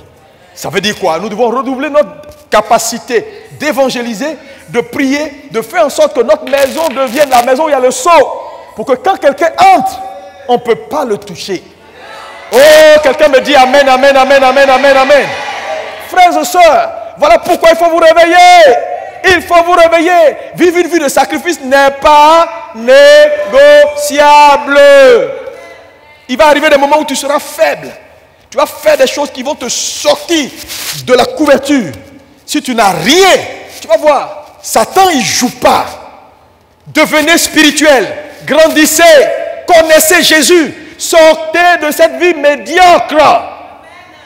Ça veut dire quoi? Nous devons redoubler notre capacité d'évangéliser, de prier, de faire en sorte que notre maison devienne la maison où il y a le sceau. Pour que quand quelqu'un entre, on ne peut pas le toucher. Oh, quelqu'un me dit amen, amen, amen, amen, amen, amen. Frères et sœurs, voilà pourquoi il faut vous réveiller. Il faut vous réveiller. Vivre une vie de sacrifice n'est pas négociable. Il va arriver des moments où tu seras faible. Tu vas faire des choses qui vont te sortir de la couverture. Si tu n'as rien, tu vas voir, Satan il ne joue pas. Devenez spirituel, grandissez, connaissez Jésus, sortez de cette vie médiocre.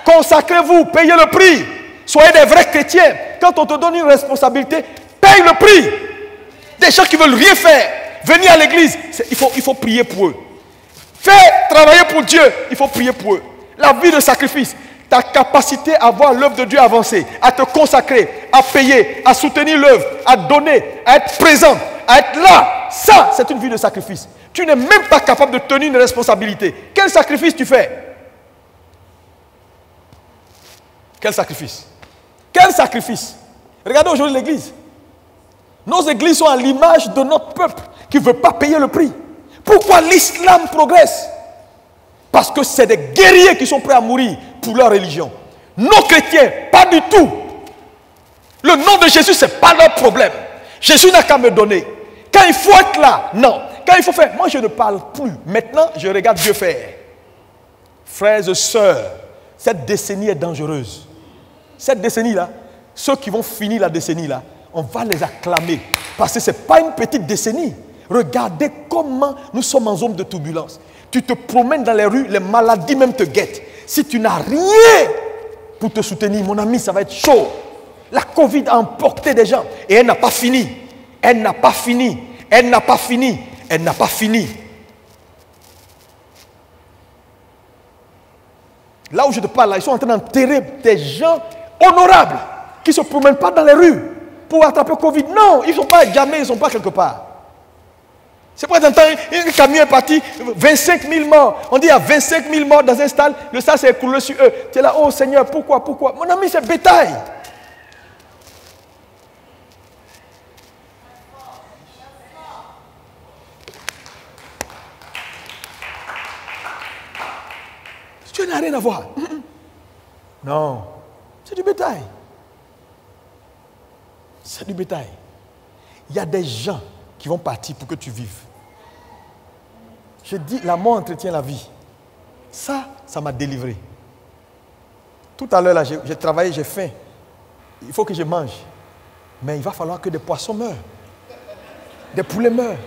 Consacrez-vous, payez le prix. Soyez des vrais chrétiens. Quand on te donne une responsabilité, paye le prix. Des gens qui ne veulent rien faire, venir à l'église, il faut prier pour eux. Fais travailler pour Dieu, il faut prier pour eux. La vie de sacrifice, ta capacité à voir l'œuvre de Dieu avancer, à te consacrer, à payer, à soutenir l'œuvre, à donner, à être présent, à être là. Ça, c'est une vie de sacrifice. Tu n'es même pas capable de tenir une responsabilité. Quel sacrifice tu fais? Quel sacrifice? Quel sacrifice? Regardez aujourd'hui l'église. Nos églises sont à l'image de notre peuple qui ne veut pas payer le prix. Pourquoi l'islam progresse? Parce que c'est des guerriers qui sont prêts à mourir pour leur religion. Nos chrétiens, pas du tout. Le nom de Jésus, ce n'est pas leur problème. Jésus n'a qu'à me donner. Quand il faut être là, non. Quand il faut faire, moi je ne parle plus. Maintenant, je regarde Dieu faire. Frères et sœurs, cette décennie est dangereuse. Cette décennie-là, ceux qui vont finir la décennie-là, on va les acclamer. Parce que ce n'est pas une petite décennie. Regardez comment nous sommes en zone de turbulence. Tu te promènes dans les rues, les maladies même te guettent. Si tu n'as rien pour te soutenir, mon ami, ça va être chaud. La Covid a emporté des gens. Et elle n'a pas fini. Elle n'a pas fini. Elle n'a pas fini. Elle n'a pas fini. Là où je te parle, là, ils sont en train d'enterrer des gens honorables qui ne se promènent pas dans les rues pour attraper Covid. Non, ils ne sont pas jamais, ils ne sont pas quelque part. C'est pour entendre un camion est parti, 25 000 morts. On dit il y a 25 000 morts dans un stade, le stade s'est écroulé sur eux. Tu es là, oh Seigneur, pourquoi? Mon ami, c'est bétail. Tu n'as rien à voir. Non, c'est du bétail. C'est du bétail. Il y a des gens qui vont partir pour que tu vives. Je dis, la mort entretient la vie. Ça m'a délivré. Tout à l'heure, là, j'ai travaillé, j'ai faim. Il faut que je mange. Mais il va falloir que des poissons meurent. Des poulets meurent.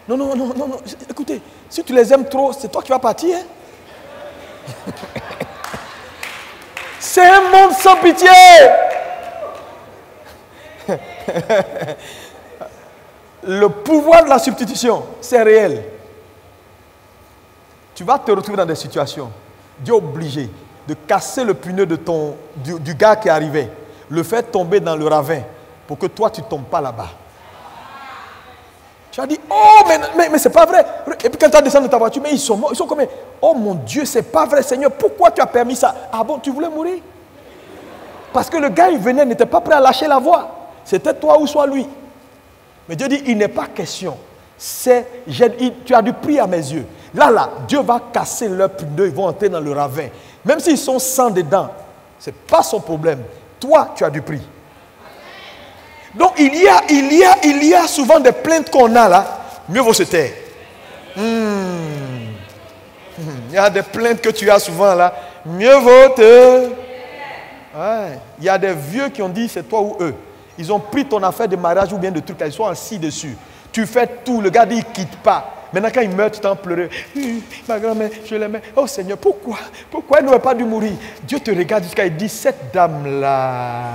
Non. Écoutez, si tu les aimes trop, c'est toi qui vas partir. Hein? C'est un monde sans pitié. Le pouvoir de la substitution, c'est réel. Tu vas te retrouver dans des situations. Dieu est obligé de casser le pneu de du gars qui arrivait, le faire tomber dans le ravin pour que toi tu ne tombes pas là-bas. Tu as dit, oh, mais c'est pas vrai. Et puis quand tu as descendu de ta voiture, mais ils sont morts. Ils sont comme, oh mon Dieu, c'est pas vrai, Seigneur. Pourquoi tu as permis ça? Ah bon, tu voulais mourir? Parce que le gars, il venait, n'était pas prêt à lâcher la voie. C'était toi ou soit lui. Mais Dieu dit, il n'est pas question. Tu as du prix à mes yeux. Là, Dieu va casser leurs pneus, ils vont entrer dans le ravin. Même s'ils sont sans dedans, ce n'est pas son problème. Toi, tu as du prix. Donc, il y a souvent des plaintes qu'on a là. Mieux vaut se taire. Il y a des plaintes que tu as souvent là. Mieux vaut te... Ouais. Il y a des vieux qui ont dit, c'est toi ou eux. Ils ont pris ton affaire de mariage ou bien de trucs, ils sont assis dessus. Tu fais tout, le gars dit, il ne quitte pas. Maintenant, quand il meurt, tu t'en pleures. Ma grand-mère, je l'aimais. Oh Seigneur, pourquoi elle n'aurait pas dû mourir? Dieu te regarde jusqu'à il dit, cette dame-là...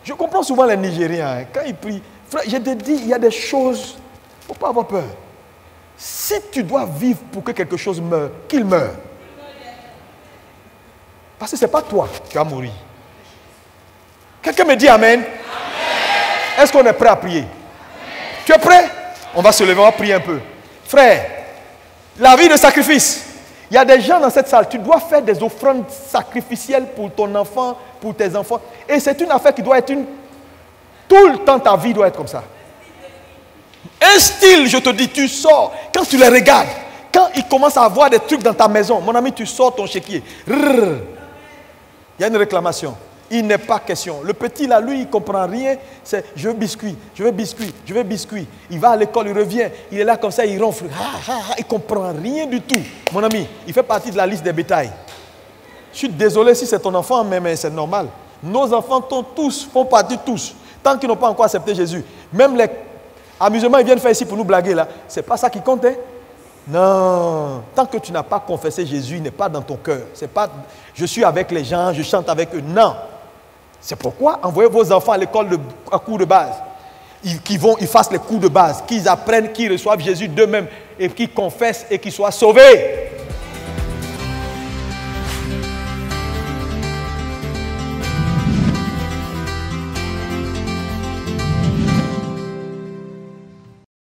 Je comprends souvent les Nigériens, quand ils prient. Frère, je te dis, il y a des choses, il ne faut pas avoir peur. Si tu dois vivre pour que quelque chose meure, qu'il meure. Parce que ce n'est pas toi qui vas mourir. Quelqu'un me dit amen. Est-ce qu'on est prêt à prier? Amen. Tu es prêt? On va se lever, on va prier un peu. Frère, la vie de sacrifice. Il y a des gens dans cette salle, tu dois faire des offrandes sacrificielles pour ton enfant, pour tes enfants. Et c'est une affaire qui doit être tout le temps, ta vie doit être comme ça. Un style, je te dis, tu sors. Quand tu les regardes, quand ils commencent à avoir des trucs dans ta maison, mon ami, tu sors ton chéquier. Il y a une réclamation. Il n'est pas question. Le petit là, lui, il ne comprend rien. C'est je veux biscuit, je veux biscuit, je veux biscuit. Il va à l'école, il revient. Il est là comme ça, il ronfle. Il ne comprend rien du tout. Mon ami, il fait partie de la liste des bétails. Je suis désolé si c'est ton enfant, mais c'est normal. Nos enfants font partie tous. Tant qu'ils n'ont pas encore accepté Jésus. Même les amusements, ils viennent faire ici pour nous blaguer là. Ce n'est pas ça qui compte. Hein? Non. Tant que tu n'as pas confessé Jésus, il n'est pas dans ton cœur. C'est pas je suis avec les gens, je chante avec eux. Non. C'est pourquoi envoyez vos enfants à l'école à cours de base. Ils fassent les cours de base, qu'ils apprennent, qu'ils reçoivent Jésus d'eux-mêmes et qu'ils confessent et qu'ils soient sauvés.